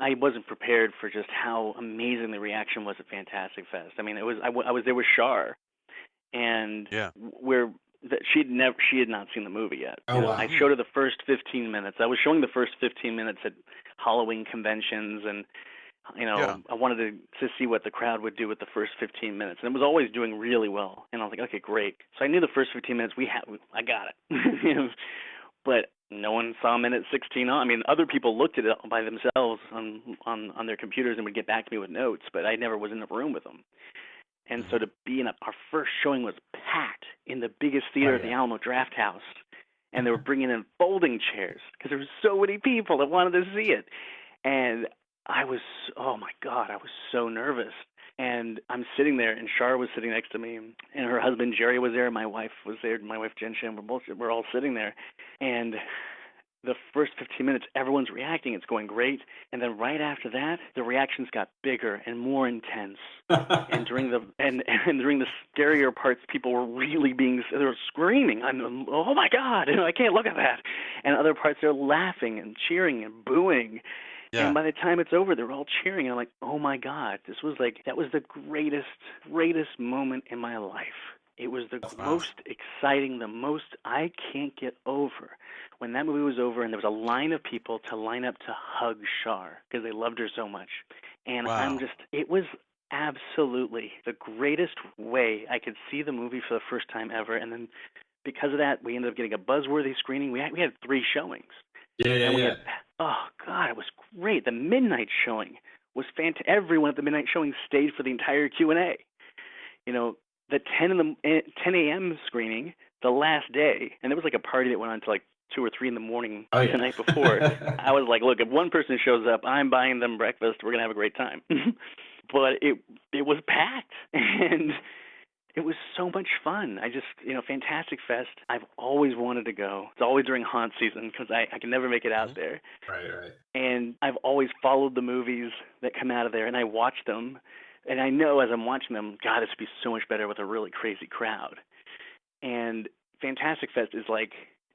Speaker 3: prepared for just how amazing the reaction was at Fantastic Fest. I was there with Shar, and she had not seen the movie yet.
Speaker 2: Wow.
Speaker 3: I showed her the first 15 minutes. I was showing the first 15 minutes at Halloween conventions, and I wanted to see what the crowd would do with the first 15 minutes. And it was always doing really well. And I was like, okay, great. So I knew the first 15 minutes, I got it. But no one saw minute 16 on. Other people looked at it by themselves on their computers and would get back to me with notes, but I never was in the room with them. And so to be our first showing was packed in the biggest theater at the Alamo Draft House. And they were bringing in folding chairs because there were so many people that wanted to see it. And oh my God, I was so nervous. And I'm sitting there, and Shar was sitting next to me, and her husband Jerry was there, my wife was there, my wife Jen Shin, we're all sitting there. And the first 15 minutes, everyone's reacting. It's going great. And then right after that, the reactions got bigger and more intense. And during the during the scarier parts, people were really they were screaming. Oh my God, I can't look at that. And other parts, they're laughing and cheering and booing.
Speaker 1: Yeah.
Speaker 3: And by the time it's over, they're all cheering. And I'm like, oh my God, that was the greatest moment in my life. It was the most exciting, the most I can't get over. When that movie was over and there was a line of people to line up to hug Shar because they loved her so much. And it was absolutely the greatest way I could see the movie for the first time ever. And then because of that, we ended up getting a buzzworthy screening. We had 3 showings. Oh, God, it was great. The midnight showing was fantastic. Everyone at the midnight showing stayed for the entire Q&A. The 10 a.m. screening, the last day, and there was like a party that went on to like 2 or 3 in the morning the night before. I was like, look, if one person shows up, I'm buying them breakfast. We're going to have a great time. But it was packed, and it was so much fun. Fantastic Fest. I've always wanted to go. It's always during haunt season because I can never make it out there.
Speaker 2: Right.
Speaker 3: And I've always followed the movies that come out of there, and I watch them. And I know as I'm watching them, God, this would be so much better with a really crazy crowd. And Fantastic Fest is like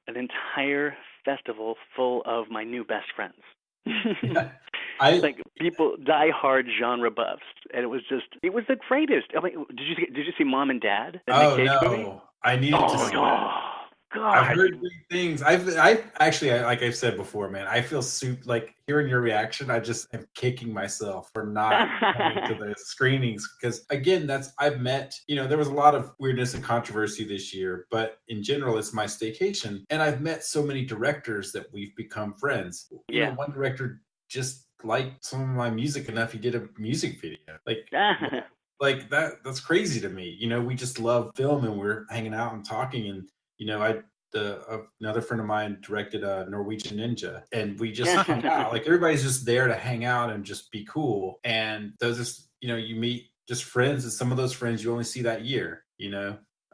Speaker 3: an entire festival full of my new best friends. Like people, die-hard genre buffs, and it was the greatest. I mean, did you see Mom and Dad?
Speaker 2: Oh
Speaker 3: Nick Cage
Speaker 2: no,
Speaker 3: movie?
Speaker 2: I needed to see that.
Speaker 3: God.
Speaker 2: I've heard great things. I've actually, like I've said before, man, I feel like hearing your reaction, I just am kicking myself for not coming to the screenings because again, I've met, there was a lot of weirdness and controversy this year, but in general, it's my staycation, and I've met so many directors that we've become friends. One director just liked some of my music enough, he did a music video. Like that's crazy to me. We just love film and we're hanging out and talking, and another friend of mine directed a Norwegian Ninja, and we just hung out. Like everybody's just there to hang out and just be cool. And those, you meet just friends, and some of those friends you only see that year.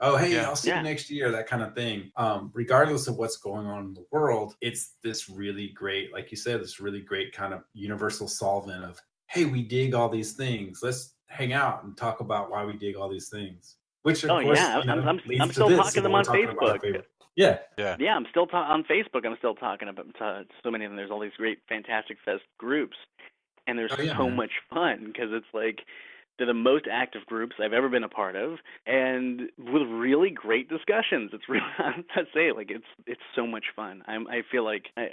Speaker 2: Oh, hey, I'll see you next year, that kind of thing. Regardless of what's going on in the world, it's this really great, like you said, this really great kind of universal solvent of, hey, we dig all these things. Let's hang out and talk about why we dig all these things. Which, of course,
Speaker 3: I'm still talking to them on Facebook.
Speaker 2: Yeah.
Speaker 3: I'm still on Facebook. I'm still talking about so many of them. There's all these great Fantastic Fest groups, and there's so much fun because it's like they're the most active groups I've ever been a part of, and with really great discussions. It's really, I'd say, like it's so much fun. I feel like I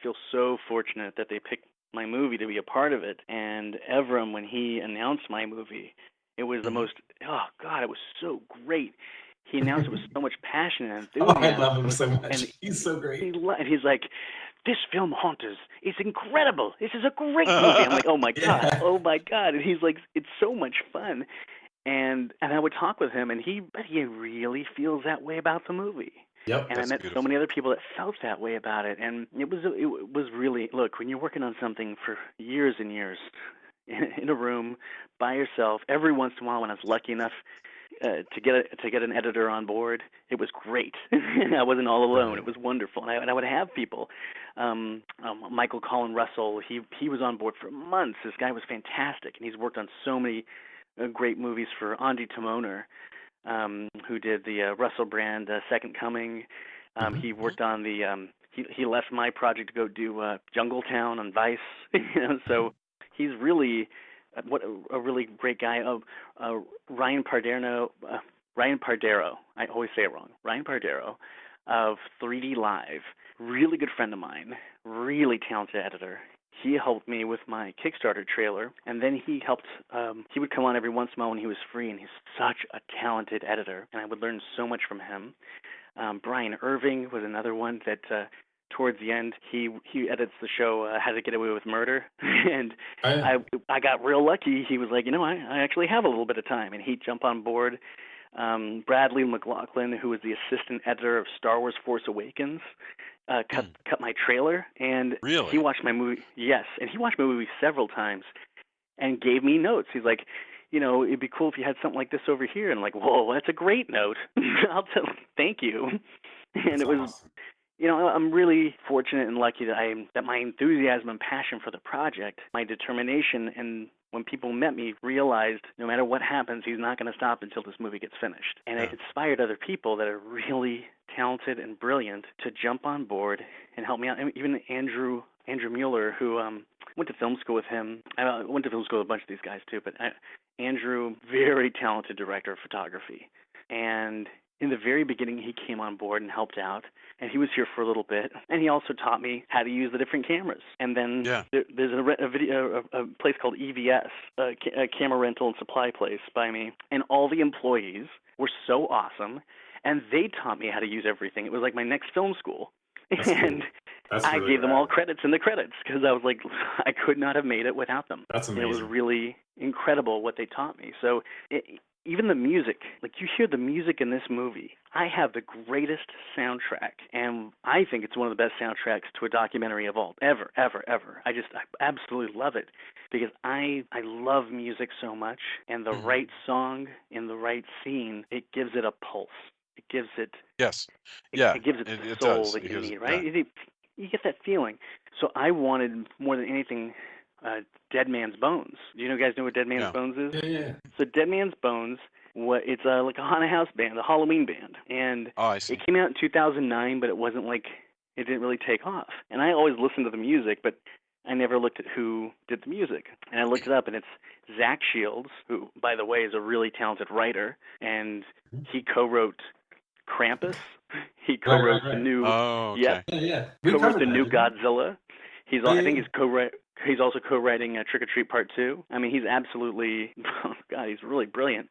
Speaker 3: feel so fortunate that they picked my movie to be a part of it. And Evram, when he announced my movie, it was the most, oh God, it was so great. He announced it with so much passion and enthusiasm.
Speaker 2: I love him so much. And he's so great.
Speaker 3: And he's like, this film, Haunters, is incredible. This is a great movie. I'm like, oh my God, oh my God. And he's like, it's so much fun. And I would talk with him, and he really feels that way about the movie.
Speaker 2: Yep,
Speaker 3: and I met so many other people that felt that way about it. And it was really, look, when you're working on something for years and years in a room by yourself, every once in a while when I was lucky enough to get an editor on board, it was great. I wasn't all alone. It was wonderful. And I would have people. Michael Colin Russell, he was on board for months. This guy was fantastic, and he's worked on so many great movies for Andy Timoner, who did the Russell Brand Second Coming. He worked on the he left my project to go do Jungle Town on Vice. So he's really what a really great guy. Ryan Pardero. I always say it wrong. Ryan Pardero of 3D Live, really good friend of mine, really talented editor. He helped me with my Kickstarter trailer, and then he helped, he would come on every once in a while when he was free, and he's such a talented editor, and I would learn so much from him. Brian Irving was another one that towards the end, he edits the show How to Get Away with Murder, and I got real lucky. He was like, I actually have a little bit of time, and he'd jump on board. Bradley McLaughlin, who was the assistant editor of Star Wars Force Awakens, cut my trailer, and
Speaker 1: really?
Speaker 3: He watched my movie. Yes, and he watched my movie several times and gave me notes. He's like, it'd be cool if you had something like this over here. And I'm like, whoa, that's a great note. Thank you. And it was I'm really fortunate and lucky that my enthusiasm and passion for the project, my determination, and when people met me, realized no matter what happens, he's not going to stop until this movie gets finished. And it inspired other people that are really talented and brilliant to jump on board and help me out. And even Andrew Mueller, who went to film school with him. I went to film school with a bunch of these guys too, but Andrew, very talented director of photography. And in the very beginning, he came on board and helped out, and he was here for a little bit. And he also taught me how to use the different cameras. And then there's a place called EVS, a camera rental and supply place by me, and all the employees were so awesome, and they taught me how to use everything. It was like my next film school.
Speaker 2: That's
Speaker 3: and
Speaker 2: cool.
Speaker 3: I gave them all credits in the credits because I was like, I could not have made it without them.
Speaker 2: That's amazing.
Speaker 3: And it was really incredible what they taught me. So even the music, like you hear the music in this movie, I have the greatest soundtrack, and I think it's one of the best soundtracks to a documentary of all ever. I absolutely love it because I love music so much, and the right song in the right scene, it gives it a pulse. It gives it it gives it the soul
Speaker 1: does.
Speaker 3: that you need, right? You get that feeling. So I wanted more than anything Dead Man's Bones. Do you guys know what Dead Man's Bones is?
Speaker 2: Yeah.
Speaker 3: So Dead Man's Bones, it's like a haunted house band, a Halloween band, and
Speaker 1: I see.
Speaker 3: it came out in 2009, but it didn't really take off. And I always listened to the music, but I never looked at who did the music. And I looked it up, and it's Zach Shields, who, by the way, is a really talented writer, and he co-wrote Krampus. He co-wrote the new.
Speaker 1: Oh, okay.
Speaker 3: Yeah. Co-wrote the new Godzilla. I think he's also co-writing Trick or Treat Part 2. I mean, he's absolutely, oh God, he's really brilliant.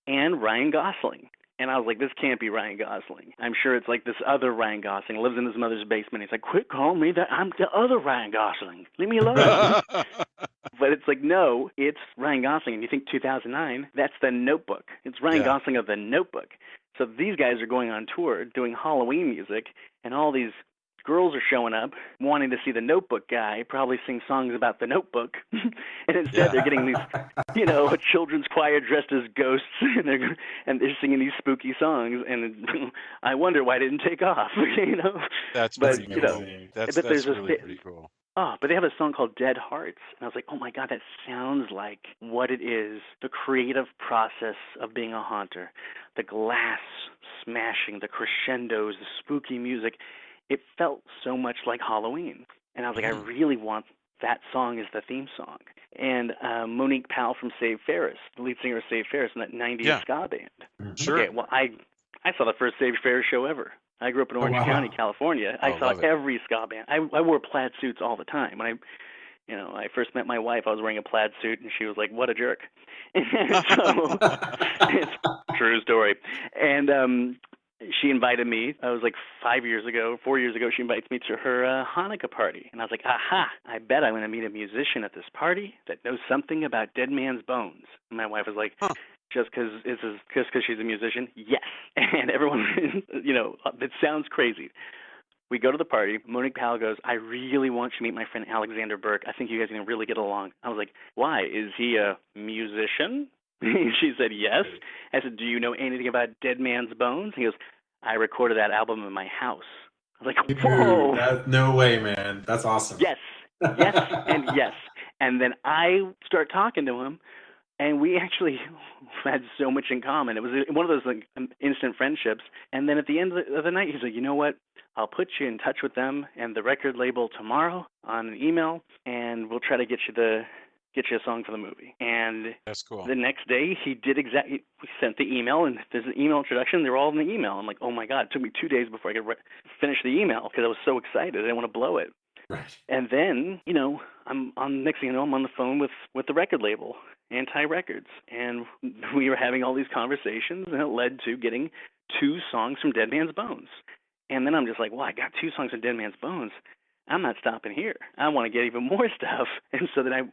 Speaker 3: And Ryan Gosling. And I was like, this can't be Ryan Gosling. I'm sure it's like this other Ryan Gosling lives in his mother's basement. He's like, quit calling me that. I'm the other Ryan Gosling. Leave me alone. But it's like, no, it's Ryan Gosling. And you think 2009, that's The Notebook. It's Ryan Gosling of The Notebook. So these guys are going on tour doing Halloween music, and all these girls are showing up wanting to see the Notebook guy probably sing songs about the Notebook. And instead they're getting these, a children's choir dressed as ghosts, and they're singing these spooky songs. And I wonder why it didn't take off,
Speaker 1: That's amazing. That's really pretty cool.
Speaker 3: Oh, but they have a song called Dead Hearts. And I was like, oh my God, that sounds like what it is, the creative process of being a haunter. The glass smashing, the crescendos, the spooky music. It felt so much like Halloween. And I was like, I really want that song as the theme song. And Monique Powell from Save Ferris, the lead singer of Save Ferris, in that 90s ska band.
Speaker 1: Sure.
Speaker 3: Okay, well, I saw the first Save Ferris show ever. I grew up in Orange County, California. I saw every ska band. I wore plaid suits all the time. When I first met my wife, I was wearing a plaid suit, and she was like, what a jerk. So, it's a true story. And she invited me. I was like 4 years ago, she invites me to her Hanukkah party. And I was like, aha, I bet I'm going to meet a musician at this party that knows something about Dead Man's Bones. And my wife was like, just because she's a musician? Yes. And everyone, it sounds crazy. We go to the party. Monique Powell goes, I really want you to meet my friend Alexander Burke. I think you guys are going to really get along. I was like, why? Is he a musician? She said, yes. I said, do you know anything about Dead Man's Bones? He goes, I recorded that album in my house. I was like, whoa.
Speaker 2: No way, man. That's awesome.
Speaker 3: Yes, and yes. And then I start talking to him, and we actually had so much in common. It was one of those like instant friendships. And then at the end of the night, he's like, you know what? I'll put you in touch with them and the record label tomorrow on an email, and we'll try to get you a song for the movie. And
Speaker 1: that's cool.
Speaker 3: The next day, he sent the email, and there's an email introduction. They're all in the email. I'm like, oh my God, it took me 2 days before I could finish the email because I was so excited. I didn't want to blow it.
Speaker 2: Right.
Speaker 3: And then, next thing you know, I'm on the phone with the record label, Anti-Records. And we were having all these conversations, and it led to getting 2 songs from Dead Man's Bones. And then I'm just like, well, I got 2 songs from Dead Man's Bones. I'm not stopping here. I want to get even more stuff. And so then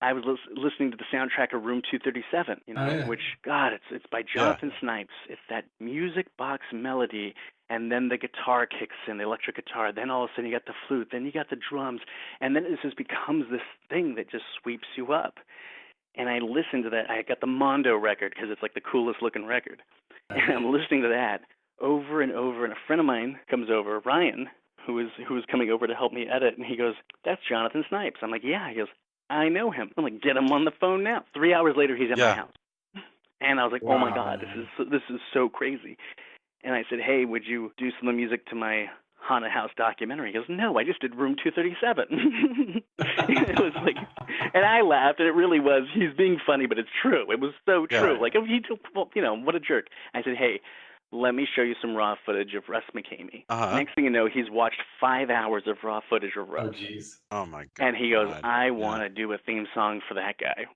Speaker 3: I was listening to the soundtrack of Room 237, which, God, it's by Jonathan Snipes. It's that music box melody, and then the guitar kicks in, the electric guitar. Then all of a sudden you got the flute. Then you got the drums. And then it just becomes this thing that just sweeps you up. And I listened to that. I got the Mondo record because it's like the coolest looking record. And I'm listening to that. over and over, and a friend of mine comes over, Ryan, who was coming over to help me edit, and he goes, "That's Jonathan Snipes." I'm like, "Yeah." He goes, "I know him." I'm like, "Get him on the phone now." 3 hours later, he's at my house, and I was like, "Oh my God, this is so crazy." And I said, "Hey, would you do some of the music to my haunted house documentary?" He goes, "No, I just did Room 237. It was like, and I laughed, and it really was. He's being funny, but it's true. It was so true.
Speaker 1: Yeah.
Speaker 3: Like, what a jerk. I said, "Hey, let me show you some raw footage of Russ McKamey." Next thing you know, he's watched 5 hours of raw footage of Russ.
Speaker 2: Oh, jeez.
Speaker 1: Oh my God.
Speaker 3: And he goes, "I want to do a theme song for that guy."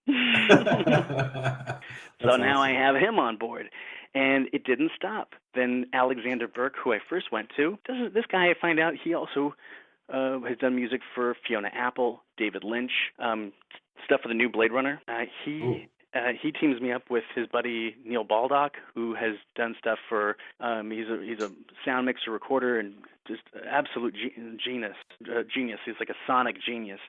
Speaker 3: So now I have him on board. And it didn't stop. Then Alexander Burke, who I first went to, this guy, I find out, he also has done music for Fiona Apple, David Lynch, stuff for the new Blade Runner. He teams me up with his buddy Neil Baldock, who has done stuff for. He's a sound mixer, recorder, and just absolute genius. He's like a sonic genius.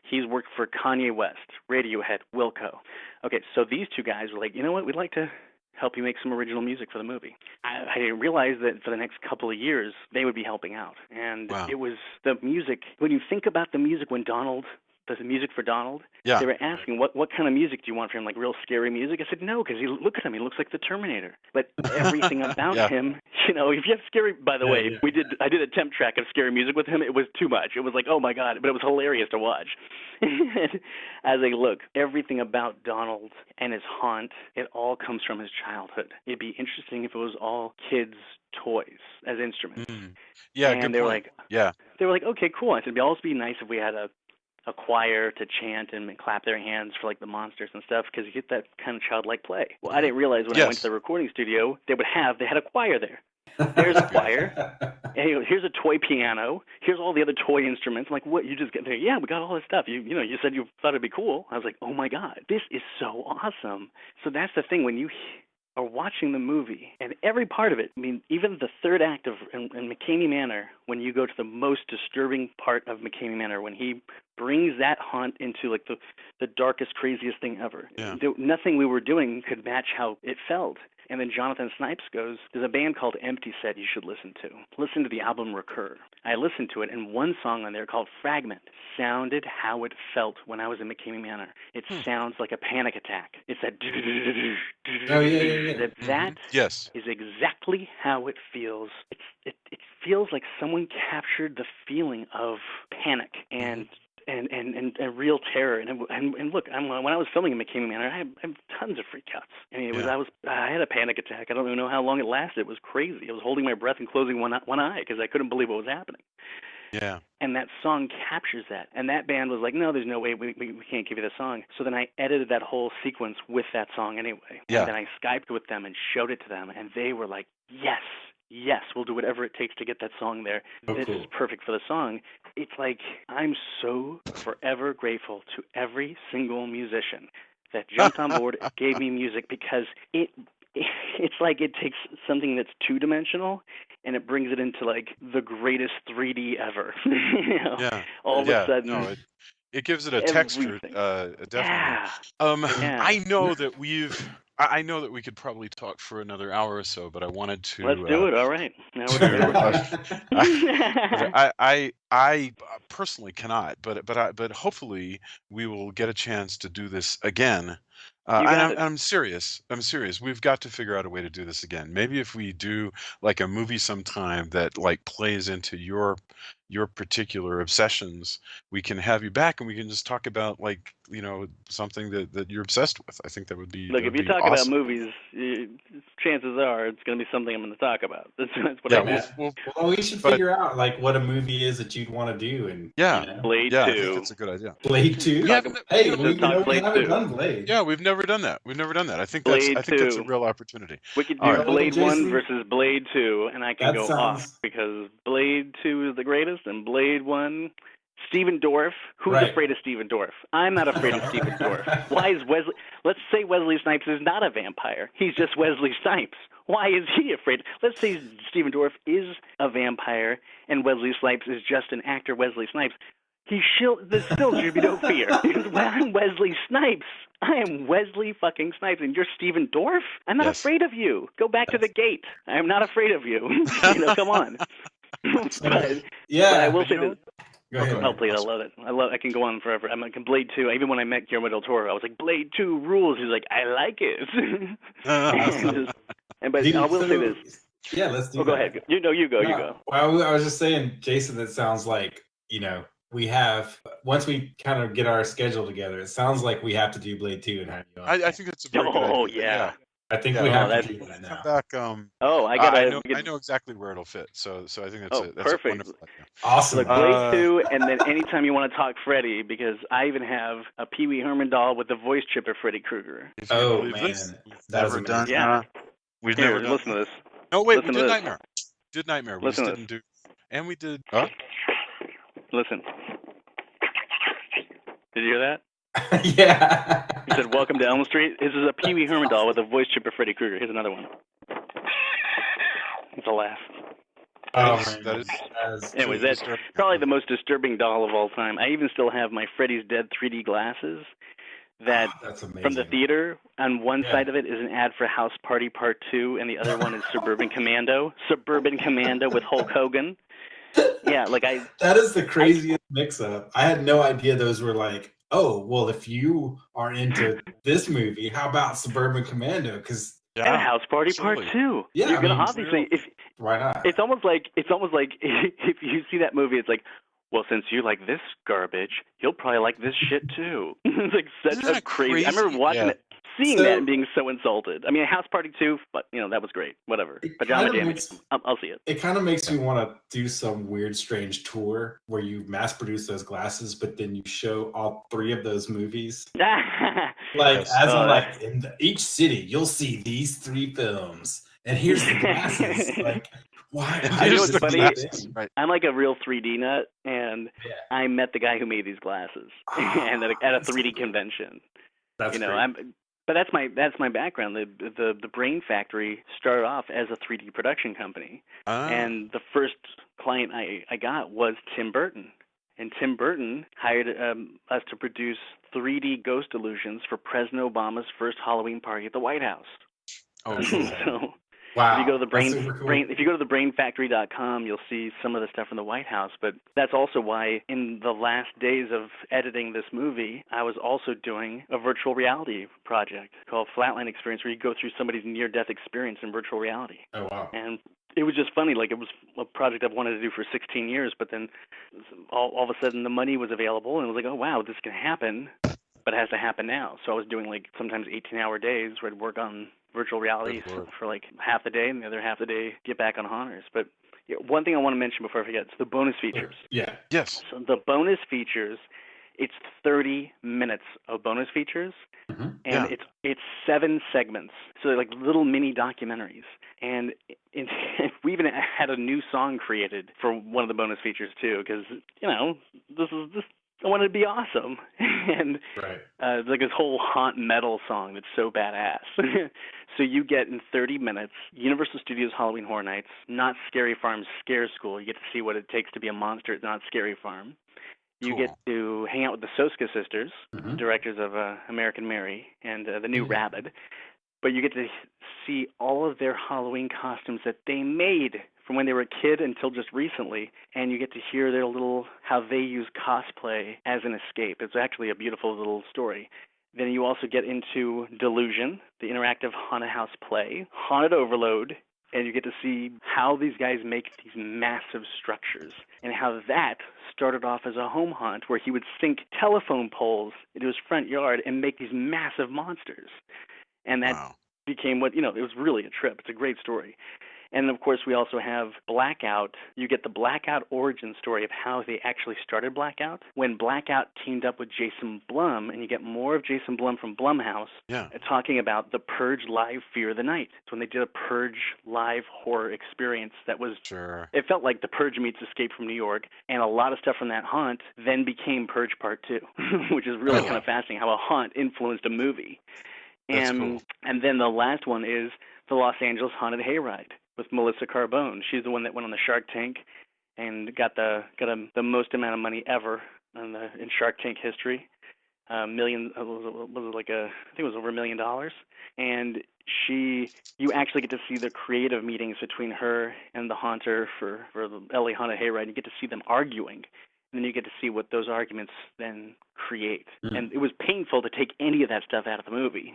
Speaker 3: He's worked for Kanye West, Radiohead, Wilco. Okay, so these two guys were like, "You know what? We'd like to help you make some original music for the movie." I didn't realize that for the next couple of years they would be helping out, and It was the music. When you think about the music, the music for Donald, they were asking, what kind of music do you want for him? Like real scary music? I said no, because look at him, he looks like the Terminator. But everything about him, if you have scary. By the way, I did a temp track of scary music with him. It was too much. It was like, oh my God, but it was hilarious to watch. As I look, everything about Donald and his haunt, it all comes from his childhood. It'd be interesting if it was all kids' toys as instruments.
Speaker 1: Yeah,
Speaker 3: and
Speaker 1: good
Speaker 3: they were
Speaker 1: point.
Speaker 3: like, they were like, okay, cool. I said, it'd also be nice if we had a choir to chant and clap their hands for like the monsters and stuff, because you get that kind of childlike play. Well, I didn't realize when I went to the recording studio, they had a choir there. There's a choir. And here's a toy piano. Here's all the other toy instruments. I'm like, what? You just get there? Yeah, we got all this stuff. You said you thought it'd be cool. I was like, oh my God, this is so awesome. So that's the thing, when you are watching the movie and every part of it. I mean, even the third act in McKamey Manor, when you go to the most disturbing part of McKamey Manor, when he brings that haunt into like the darkest, craziest thing ever. Nothing we were doing could match how it felt. And then Jonathan Snipes goes, "There's a band called Empty Set you should listen to. Listen to the album Recur." I listened to it, and one song on there called Fragment sounded how it felt when I was in McKamey Manor. It sounds like a panic attack. It's that. That is exactly how it feels. It feels like someone captured the feeling of panic and real terror. And look, when I was filming in McKamey Manor, I had tons of freakouts. I mean, I had a panic attack. I don't even know how long it lasted. It was crazy. I was holding my breath and closing one eye because I couldn't believe what was happening.
Speaker 1: Yeah.
Speaker 3: And that song captures that. And that band was like, "No, there's no way we can't give you the song." So then I edited that whole sequence with that song anyway.
Speaker 1: Yeah.
Speaker 3: And then I Skyped with them and showed it to them, and they were like, Yes, we'll do whatever it takes to get that song there. This is perfect for the song. It's like, I'm so forever grateful to every single musician that jumped on board and gave me music, because it's like it takes something that's two-dimensional and it brings it into like the greatest 3D ever. All of a sudden,
Speaker 1: it gives it a texture. Definitely. I know that I know that we could probably talk for another hour or so, but I wanted to.
Speaker 3: Let's do it. All right. Now
Speaker 1: I personally cannot, but hopefully we will get a chance to do this again. I'm serious. We've got to figure out a way to do this again. Maybe if we do like a movie sometime that like plays into your particular obsessions, we can have you back and we can just talk about like, something that you're obsessed with. I think that would be.
Speaker 3: Look, if you talk about movies, chances are it's going to be something I'm going to talk about. That's what I mean.
Speaker 2: Well, we should figure out like what a movie is that you'd want to do, and
Speaker 3: Blade 2.
Speaker 1: I think that's a good idea.
Speaker 2: Blade 2.
Speaker 1: We haven't
Speaker 2: done Blade.
Speaker 1: Yeah, we've never done that. I think that's a real opportunity.
Speaker 3: We could do Blade 1 versus Blade 2, and I can go off because Blade 2 is the greatest, and Blade 1. Stephen Dorff. Who's afraid of Stephen Dorff? I'm not afraid of Stephen Dorff. Why is Wesley? Let's say Wesley Snipes is not a vampire. He's just Wesley Snipes. Why is he afraid? Let's say Stephen Dorff is a vampire and Wesley Snipes is just an actor, Wesley Snipes. There still should be no fear. I'm Wesley Snipes. I am Wesley fucking Snipes, and you're Steven Dorff? I'm not afraid of you. Go back to the gate. I am not afraid of you. Come on. but I will say this.
Speaker 2: Go ahead.
Speaker 3: Oh, please, I love it. I can go on forever. I'm like, Blade 2. Even when I met Guillermo del Toro, I was like, Blade 2 rules. He's like, I like it. But I will say this.
Speaker 2: Yeah, let's do that.
Speaker 3: Go ahead. You go. You go.
Speaker 2: Well, I was just saying, Jason, it sounds like, we have, once we kind of get our schedule together, it sounds like we have to do Blade 2 and have you on.
Speaker 1: I think that's a very good idea.
Speaker 3: Oh, yeah.
Speaker 2: I think we have to do that now.
Speaker 1: Come back. I know exactly where it'll fit. So I think that's
Speaker 3: perfect.
Speaker 1: A wonderful idea.
Speaker 2: Awesome.
Speaker 3: Look, Blade 2, and then anytime you want to talk Freddy, because I even have a Pee Wee Herman doll with the voice chip of Freddy Krueger.
Speaker 2: Oh, man.
Speaker 1: That was
Speaker 4: done.
Speaker 3: Yeah.
Speaker 1: We've never done.
Speaker 3: Listen to this.
Speaker 1: No, wait,
Speaker 3: listen
Speaker 1: we did Nightmare. Did Nightmare. We
Speaker 3: listen
Speaker 1: just didn't do. And we did.
Speaker 3: Listen. Did you hear that?
Speaker 2: Yeah.
Speaker 3: He said, "Welcome to Elm Street." This is a Pee Wee Herman doll with a voice chip of Freddy Krueger. Here's another one. It's a laugh.
Speaker 2: That is
Speaker 3: anyways, that's probably the most disturbing doll of all time. I even still have my Freddy's Dead 3D glasses that
Speaker 2: that's amazing.
Speaker 3: From the theater. On one side of it is an ad for House Party Part 2, and the other one is Suburban Commando. Suburban Commando with Hulk Hogan. Yeah,
Speaker 2: that is the craziest mix-up. I had no idea those were like, oh, well, if you are into this movie, how about Suburban Commando? Because
Speaker 3: and House Party Part 2.
Speaker 2: Yeah,
Speaker 3: you're gonna obviously.
Speaker 2: Why not?
Speaker 3: It's almost like if you see that movie, it's like, well, since you like this garbage, you'll probably like this shit too. It's like such a crazy. I remember watching it, seeing that and being so insulted. I mean, House Party 2, but that was great. Whatever. Pajama Damage. I'll see it.
Speaker 2: It kind of makes me want to do some weird, strange tour where you mass produce those glasses, but then you show all 3 of those movies. In each city, you'll see these 3 films, and here's the glasses. Why?
Speaker 3: You know what's funny? Right. I'm like a real 3D nut, and I met the guy who made these glasses, and at a 3D convention.
Speaker 2: That's
Speaker 3: But that's my background. The Brain Factory started off as a 3D production company, and the first client I got was Tim Burton, and Tim Burton hired us to produce 3D ghost illusions for President Obama's first Halloween party at the White House.
Speaker 1: Oh,
Speaker 3: so.
Speaker 2: Wow.
Speaker 3: If you go to the brainfactory.com, you'll see some of the stuff from the White House. But that's also why in the last days of editing this movie, I was also doing a virtual reality project called Flatline Experience, where you go through somebody's near-death experience in virtual reality.
Speaker 2: Oh, wow.
Speaker 3: And it was just funny. It was a project I've wanted to do for 16 years, but then all of a sudden the money was available, and it was like, oh, wow, this can happen, but it has to happen now. So I was doing sometimes 18-hour days where I'd work on virtual reality for half the day, and the other half the day get back on Haunters. But one thing I want to mention before I forget is the bonus features.
Speaker 2: Yeah.
Speaker 1: Yes.
Speaker 3: So the bonus features, it's 30 minutes of bonus features, and it's 7 segments. So they're like little mini documentaries. And we even had a new song created for one of the bonus features too, because this I wanted to be awesome. And like this whole haunt metal song that's so badass. So you get in 30 minutes Universal Studios Halloween Horror Nights, Not Scary Farm's Scare School. You get to see what it takes to be a monster at Not Scary Farm. You get to hang out with the Soska sisters, directors of American Mary and The New Rabid. But you get to see all of their Halloween costumes that they made from when they were a kid until just recently, and you get to hear how they use cosplay as an escape. It's actually a beautiful little story. Then you also get into Delusion, the interactive haunted house play, Haunted Overload, and you get to see how these guys make these massive structures, and how that started off as a home haunt where he would sink telephone poles into his front yard and make these massive monsters. And that became it was really a trip. It's a great story. And, of course, we also have Blackout. You get the Blackout origin story of how they actually started Blackout, when Blackout teamed up with Jason Blum, and you get more of Jason Blum from Blumhouse talking about the Purge Live Fear of the Night. It's when they did a Purge Live horror experience that was it felt like the Purge meets Escape from New York, and a lot of stuff from that haunt then became Purge Part 2, which is really kind of fascinating how a haunt influenced a movie. And then the last one is the Los Angeles Haunted Hayride with Melissa Carbone. She's the one that went on the Shark Tank and got the most amount of money ever in Shark Tank history. I think it was over $1 million. And you actually get to see the creative meetings between her and the haunter for the LA Haunted Hayride. You get to see them arguing, and then you get to see what those arguments then create. And it was painful to take any of that stuff out of the movie,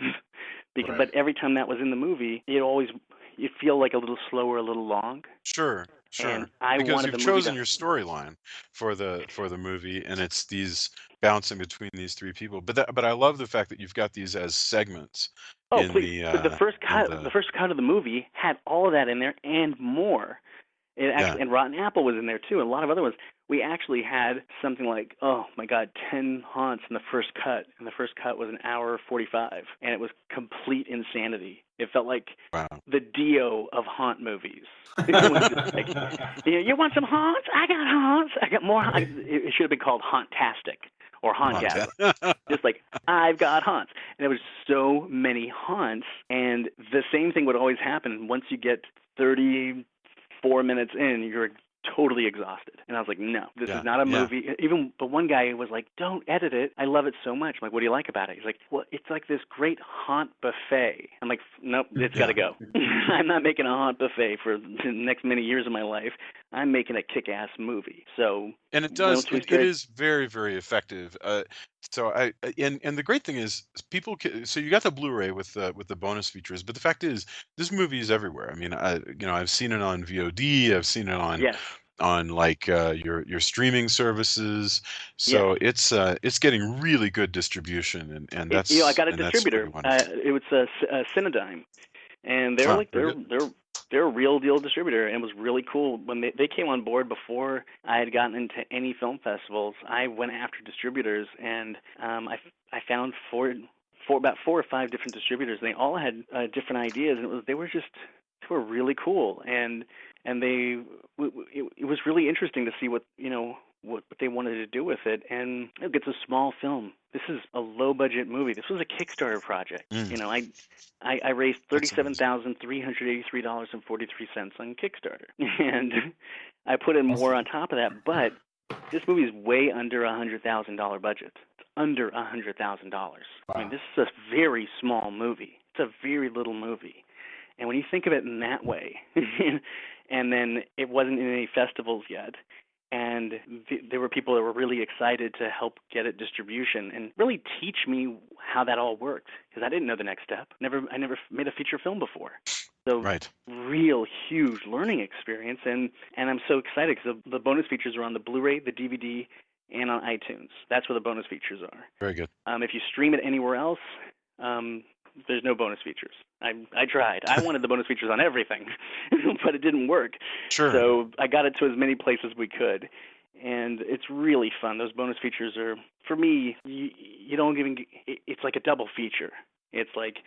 Speaker 3: but every time that was in the movie, you feel like a little slow or a little long.
Speaker 1: Sure.
Speaker 3: And
Speaker 1: Because you've chosen your storyline for the movie, and it's these bouncing between these three people. But I love the fact that you've got these as segments.
Speaker 3: Oh, please! But the first cut of the movie had all of that in there and more. And Rotten Apple was in there too, and a lot of other ones. We actually had something like, oh my God, 10 haunts in the first cut, and the first cut was an hour 45, and it was complete insanity. It felt like the Dio of haunt movies. It was just like, you want some haunts? I got haunts. I got more. It should have been called Hauntastic or Hauntgasm. Just like, I've got haunts. And there was so many haunts, and the same thing would always happen. Once you get 34 minutes in, you're totally exhausted. And I was like, no, this is not a movie. But one guy was like, don't edit it. I love it so much. I'm like, what do you like about it? He's like, well, it's like this great haunt buffet. I'm like, nope, it's got to go. I'm not making a haunt buffet for the next many years of my life. I'm making a kick-ass movie. So,
Speaker 1: and it does. It is very, very effective. And the great thing is, so you got the Blu-ray with the bonus features, but the fact is, this movie is everywhere. I mean, I've seen it on VOD. I've seen it on like your streaming services. So it's getting really good distribution, and that's
Speaker 3: I got a distributor. It was Cinedigm, and they're a real deal distributor, and it was really cool when they came on board. Before I had gotten into any film festivals, I went after distributors, and I found about 4 or 5 different distributors, and they all had different ideas, and they were really cool, and it was really interesting to see what they wanted to do with it. And it's a small film. This is a low budget movie. This was a Kickstarter project. I raised $37,383.43 on Kickstarter, and I put in more on top of that. But this movie is way under $100,000 budget. It's under $100,000. Wow. I mean, this is a very small movie. It's a very little movie. And when you think of it in that way, and then it wasn't in any festivals yet, and there were people that were really excited to help get it distribution and really teach me how that all worked, because I didn't know the next step. I never made a feature film before. So real huge learning experience, and I'm so excited because the bonus features are on the Blu-ray, the DVD, and on iTunes. That's where the bonus features are.
Speaker 1: Very good.
Speaker 3: If you stream it anywhere else, there's no bonus features. I tried. I wanted the bonus features on everything, but it didn't work.
Speaker 1: Sure.
Speaker 3: So I got it to as many places we could, and it's really fun. Those bonus features are, for me, you don't even. It's like a double feature. It's like,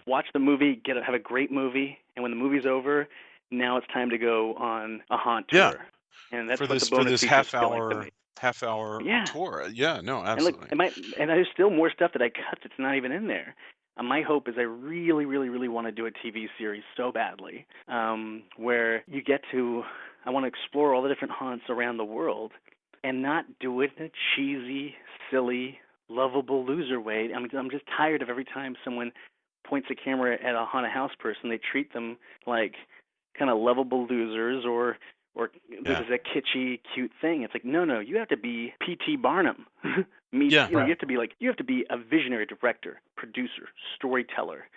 Speaker 3: watch the movie, have a great movie, and when the movie's over, now it's time to go on a haunt tour.
Speaker 1: Yeah.
Speaker 3: And that's
Speaker 1: for
Speaker 3: what
Speaker 1: this,
Speaker 3: the bonus
Speaker 1: for this
Speaker 3: features
Speaker 1: half hour tour. Yeah, no, absolutely.
Speaker 3: And there's still more stuff that I cut that's not even in there. My hope is I really, really, really want to do a TV series so badly, where I want to explore all the different haunts around the world and not do it in a cheesy, silly, lovable loser way. I'm just tired of every time someone points a camera at a haunted house person, they treat them like kind of lovable losers or this is a kitschy, cute thing. It's like, no, you have to be P.T. Barnum. You have to be a visionary director, producer, storyteller.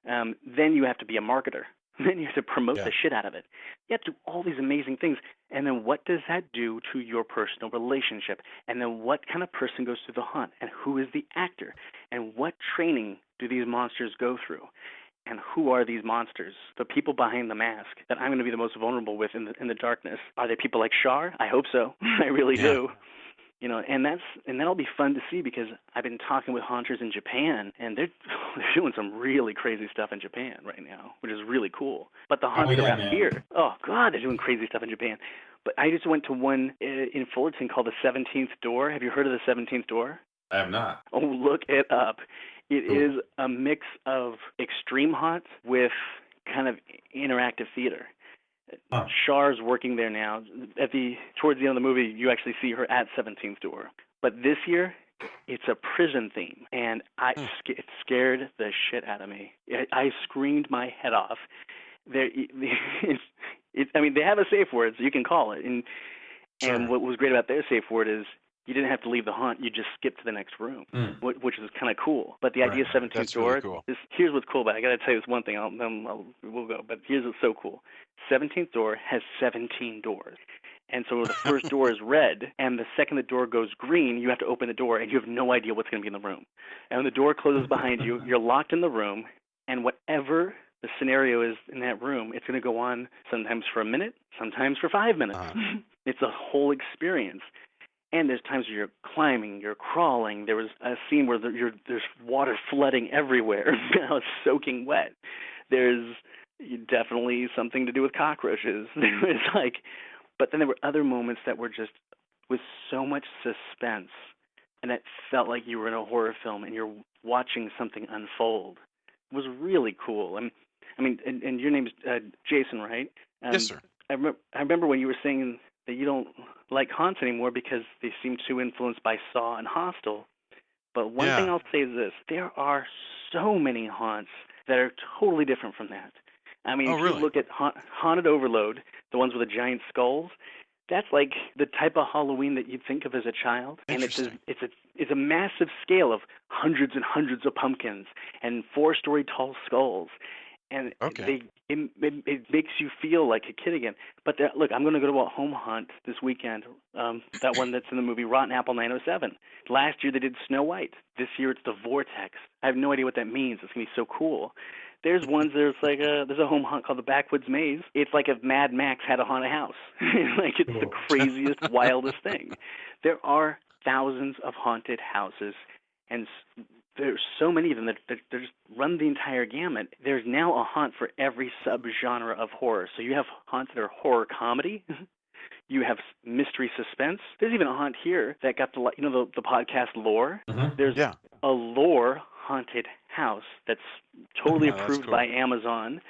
Speaker 3: Then you have to be a marketer. Then you have to promote the shit out of it. You have to do all these amazing things. And then what does that do to your personal relationship? And then what kind of person goes through the haunt? And who is the actor? And what training do these monsters go through? And who are these monsters? The people behind the mask that I'm going to be the most vulnerable with in the darkness. Are they people like Shar? I hope so. I really do. And that'll be fun to see, because I've been talking with haunters in Japan, and they're doing some really crazy stuff in Japan right now, which is really cool. But the haunts around here, oh God, they're doing crazy stuff in Japan. But I just went to one in Fullerton called the 17th Door. Have you heard of the 17th Door?
Speaker 2: I have not.
Speaker 3: Oh, look it up. It is a mix of extreme haunts with kind of interactive theater. Shar's working there now. Towards the end of the movie, you actually see her at 17th Door. But this year, it's a prison theme, and it scared the shit out of me. I screamed my head off. I mean, they have a safe word, so you can call it. And what was great about their safe word is you didn't have to leave the haunt. You just skipped to the next room, which is kind of cool. But the idea of 17th door,
Speaker 1: really cool.
Speaker 3: Here's what's cool about it. I got to tell you this one thing. We'll go. But here's what's so cool. 17th door has 17 doors. And so the first door is red, and the second the door goes green, you have to open the door, and you have no idea what's going to be in the room. And when the door closes behind you, you're locked in the room, and whatever the scenario is in that room, it's going to go on sometimes for a minute, sometimes for 5 minutes. It's a whole experience. And there's times where you're climbing, you're crawling. There was a scene where there's water flooding everywhere. Now it's soaking wet. There's definitely something to do with cockroaches. But then there were other moments that were just with so much suspense, and it felt like you were in a horror film and you're watching something unfold. It was really cool. I mean, and your name's Jason, right?
Speaker 1: Yes, sir.
Speaker 3: I remember when you were saying that you don't like haunts anymore because they seem too influenced by Saw and Hostel. But one thing I'll say is this. There are so many haunts that are totally different from that. I mean, you look at Haunted Overload, the ones with the giant skulls, that's like the type of Halloween that you'd think of as a child. And it's a massive scale of hundreds and hundreds of pumpkins and 4-story tall skulls. And it makes you feel like a kid again. But look, I'm going to go to a home hunt this weekend, that one that's in the movie Rotten Apple 907. Last year they did Snow White. This year it's the Vortex. I have no idea what that means. It's going to be so cool. There's there's a home hunt called the Backwoods Maze. It's like if Mad Max had a haunted house. Like it's the craziest, wildest thing. There are thousands of haunted houses, and there's so many of them that they just run the entire gamut. There's now a haunt for every subgenre of horror. So you have haunts that are horror comedy. You have mystery suspense. There's even a haunt here that got the podcast Lore. There's a Lore haunted house that's totally approved by Amazon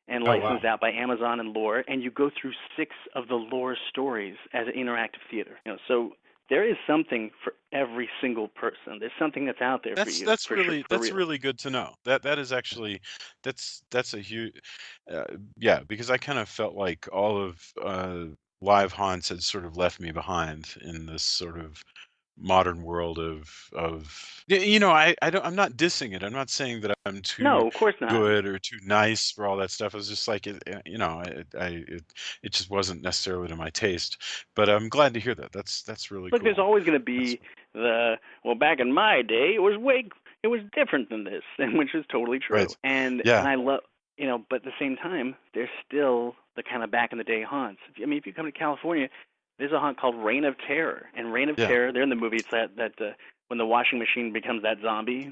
Speaker 3: and licensed out by Amazon and Lore, and you go through 6 of the Lore stories as an interactive theater. So there is something for every single person. There's something that's out there for you.
Speaker 1: That's really good to know. That is actually that's a huge because I kind of felt like all of live haunts had sort of left me behind in this sort of modern world of I'm not dissing it. I'm not saying that I'm too
Speaker 3: of course not.
Speaker 1: good or too nice for all that stuff. It was just like it just wasn't necessarily to my taste. But I'm glad to hear that. That's really cool.
Speaker 3: Look, there's always going to be back in my day it was different than this, which is totally true.
Speaker 1: Right.
Speaker 3: And I love but at the same time there's still the kind of back in the day haunts. If you come to California, there's a haunt called Reign of Terror. And Reign of Terror, they're in the movie. It's that when the washing machine becomes that zombie.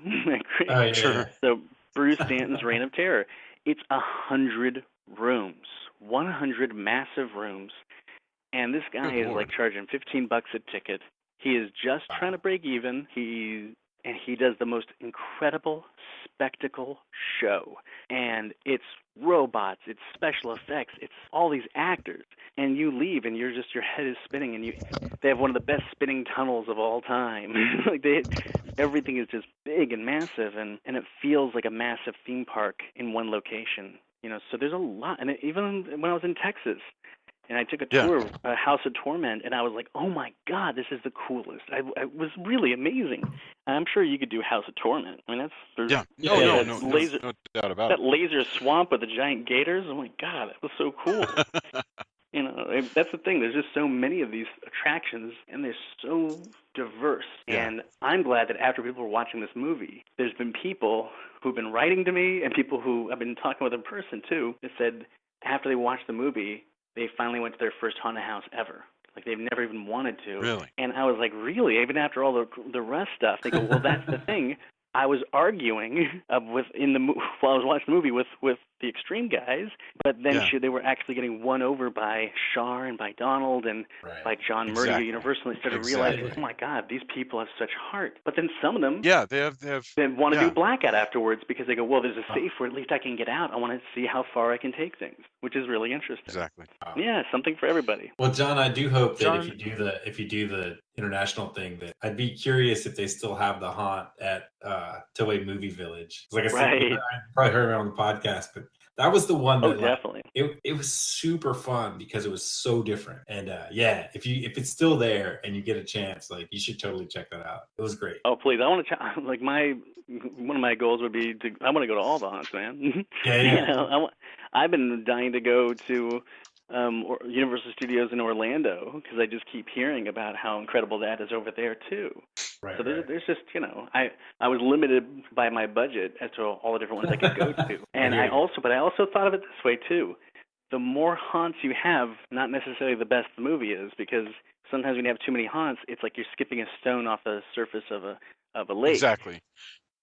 Speaker 1: Sure.
Speaker 3: So Bruce Stanton's Reign of Terror. It's 100 rooms, 100 massive rooms, and this guy is like charging $15 a ticket. He is just trying to break even. He does the most incredible spectacle show, and it's robots, it's special effects, it's all these actors, and you leave and your head is spinning, and they have one of the best spinning tunnels of all time. Everything is just big and massive, and it feels like a massive theme park in one location. So there's a lot, and even when I was in Texas. And I took a tour of House of Torment, and I was like, oh, my God, this is the coolest. It was really amazing. I'm sure you could do House of Torment. I mean, no doubt about it. That laser swamp with the giant gators, oh, my God, that was so cool. That's the thing. There's just so many of these attractions, and they're so diverse. Yeah. And I'm glad that after people were watching this movie, there's been people who've been writing to me and people who I've been talking with in person, too, that said after they watched the movie, they finally went to their first haunted house ever. Like, they've never even wanted to.
Speaker 1: Really?
Speaker 3: And I was like, really? Even after all the Russ stuff? They go, well, that's the thing. I was arguing while I was watching the movie with the extreme guys, but then they were actually getting won over by Shar and by Donald and by John Murdy at Universal. And they started realizing, oh my God, these people have such heart. But then some of them, they want to do Blackout afterwards because they go, well, there's a safe where at least I can get out. I want to see how far I can take things, which is really interesting.
Speaker 1: Exactly.
Speaker 3: Yeah, something for everybody.
Speaker 2: Well, John, I do hope that if you do the international thing, that I'd be curious if they still have the haunt at Toei Movie Village. Like I said, I probably heard it on the podcast, but that was the one that
Speaker 3: definitely.
Speaker 2: It was super fun because it was so different. And if it's still there and you get a chance, like you should totally check that out. It was great.
Speaker 3: Oh please, I want to like one of my goals would be I want to go to all the haunts, man.
Speaker 2: Yeah.
Speaker 3: I've been dying to go to Universal Studios in Orlando because I just keep hearing about how incredible that is over there too.
Speaker 2: Right,
Speaker 3: so there's just I was limited by my budget as to all the different ones I could go to, and I also thought of it this way too. The more haunts you have, not necessarily the best the movie is, because sometimes when you have too many haunts, it's like you're skipping a stone off the surface of a lake.
Speaker 1: Exactly.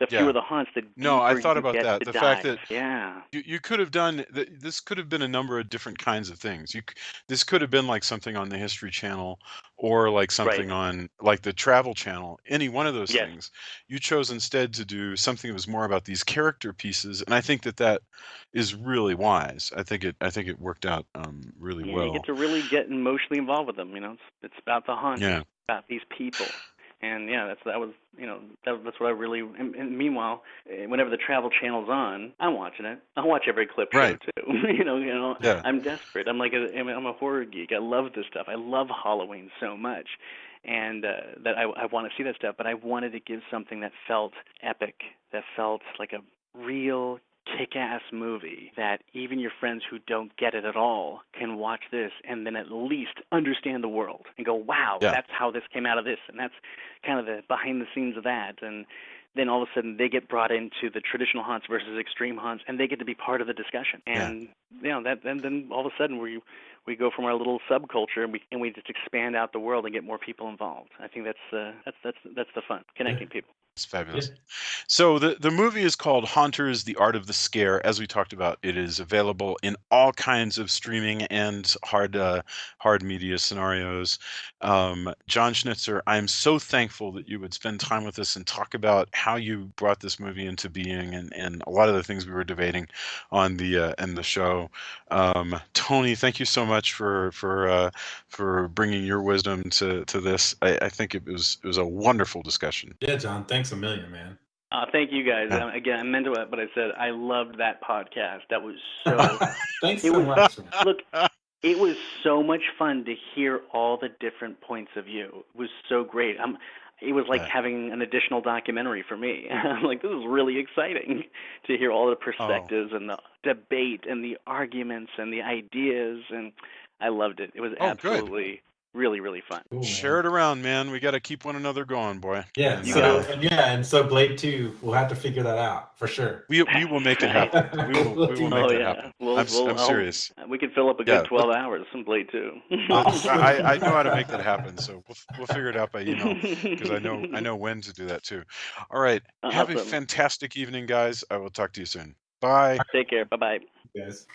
Speaker 3: The fewer the haunts, the deeper
Speaker 1: I thought about
Speaker 3: you get
Speaker 1: that.
Speaker 3: to
Speaker 1: The
Speaker 3: dive.
Speaker 1: fact that you could have done this could have been a number of different kinds of things. This could have been like something on the History Channel, or like something on like the Travel Channel. Any one of those things. You chose instead to do something that was more about these character pieces, and I think that is really wise. I think it worked out really well.
Speaker 3: You get to really get emotionally involved with them. It's about the hunt.
Speaker 1: Yeah.
Speaker 3: It's about these people. And that's what I really. And meanwhile, whenever the Travel Channel's on, I'm watching it. I watch every clip show too. I'm desperate. I'm a horror geek. I love this stuff. I love Halloween so much, and that I want to see that stuff. But I wanted to give something that felt epic, that felt like a real kick-ass movie that even your friends who don't get it at all can watch this and then at least understand the world and go, wow, that's how this came out of this, and that's kind of the behind the scenes of that. And then all of a sudden they get brought into the traditional haunts versus extreme haunts, and they get to be part of the discussion. And then all of a sudden we go from our little subculture and we just expand out the world and get more people involved. I think that's the fun, connecting people.
Speaker 1: It's fabulous. Yeah. So the movie is called Haunters, the Art of the Scare. As we talked about, it is available in all kinds of streaming and hard media scenarios. Jon Schnitzer, I'm so thankful that you would spend time with us and talk about how you brought this movie into being and a lot of the things we were debating on the show. Tony, thank you so much for bringing your wisdom to this. I think it was a wonderful discussion.
Speaker 2: Yeah, John, thanks a million, man.
Speaker 3: Thank you guys. Again, I meant it, but I said I loved that podcast. That was so.
Speaker 2: Thanks so much.
Speaker 3: Look, it was so much fun to hear all the different points of view. It was so great. It was like having an additional documentary for me. I'm like, this is really exciting to hear all the perspectives and the debate and the arguments and the ideas, and I loved it. It was absolutely. Really, really fun.
Speaker 2: Cool,
Speaker 1: share it around, man. We got to keep one another going, boy.
Speaker 2: Yeah. And so Blade 2, we'll have to figure that out for sure.
Speaker 1: We will make it happen. We will make it happen. I'm serious.
Speaker 3: We could fill up a good 12 hours from Blade 2.
Speaker 1: I know how to make that happen, so we'll figure it out by email because I know when to do that too. All right. Have a fantastic evening, guys. I will talk to you soon. Bye.
Speaker 3: Take care. Bye-bye.
Speaker 2: Yes.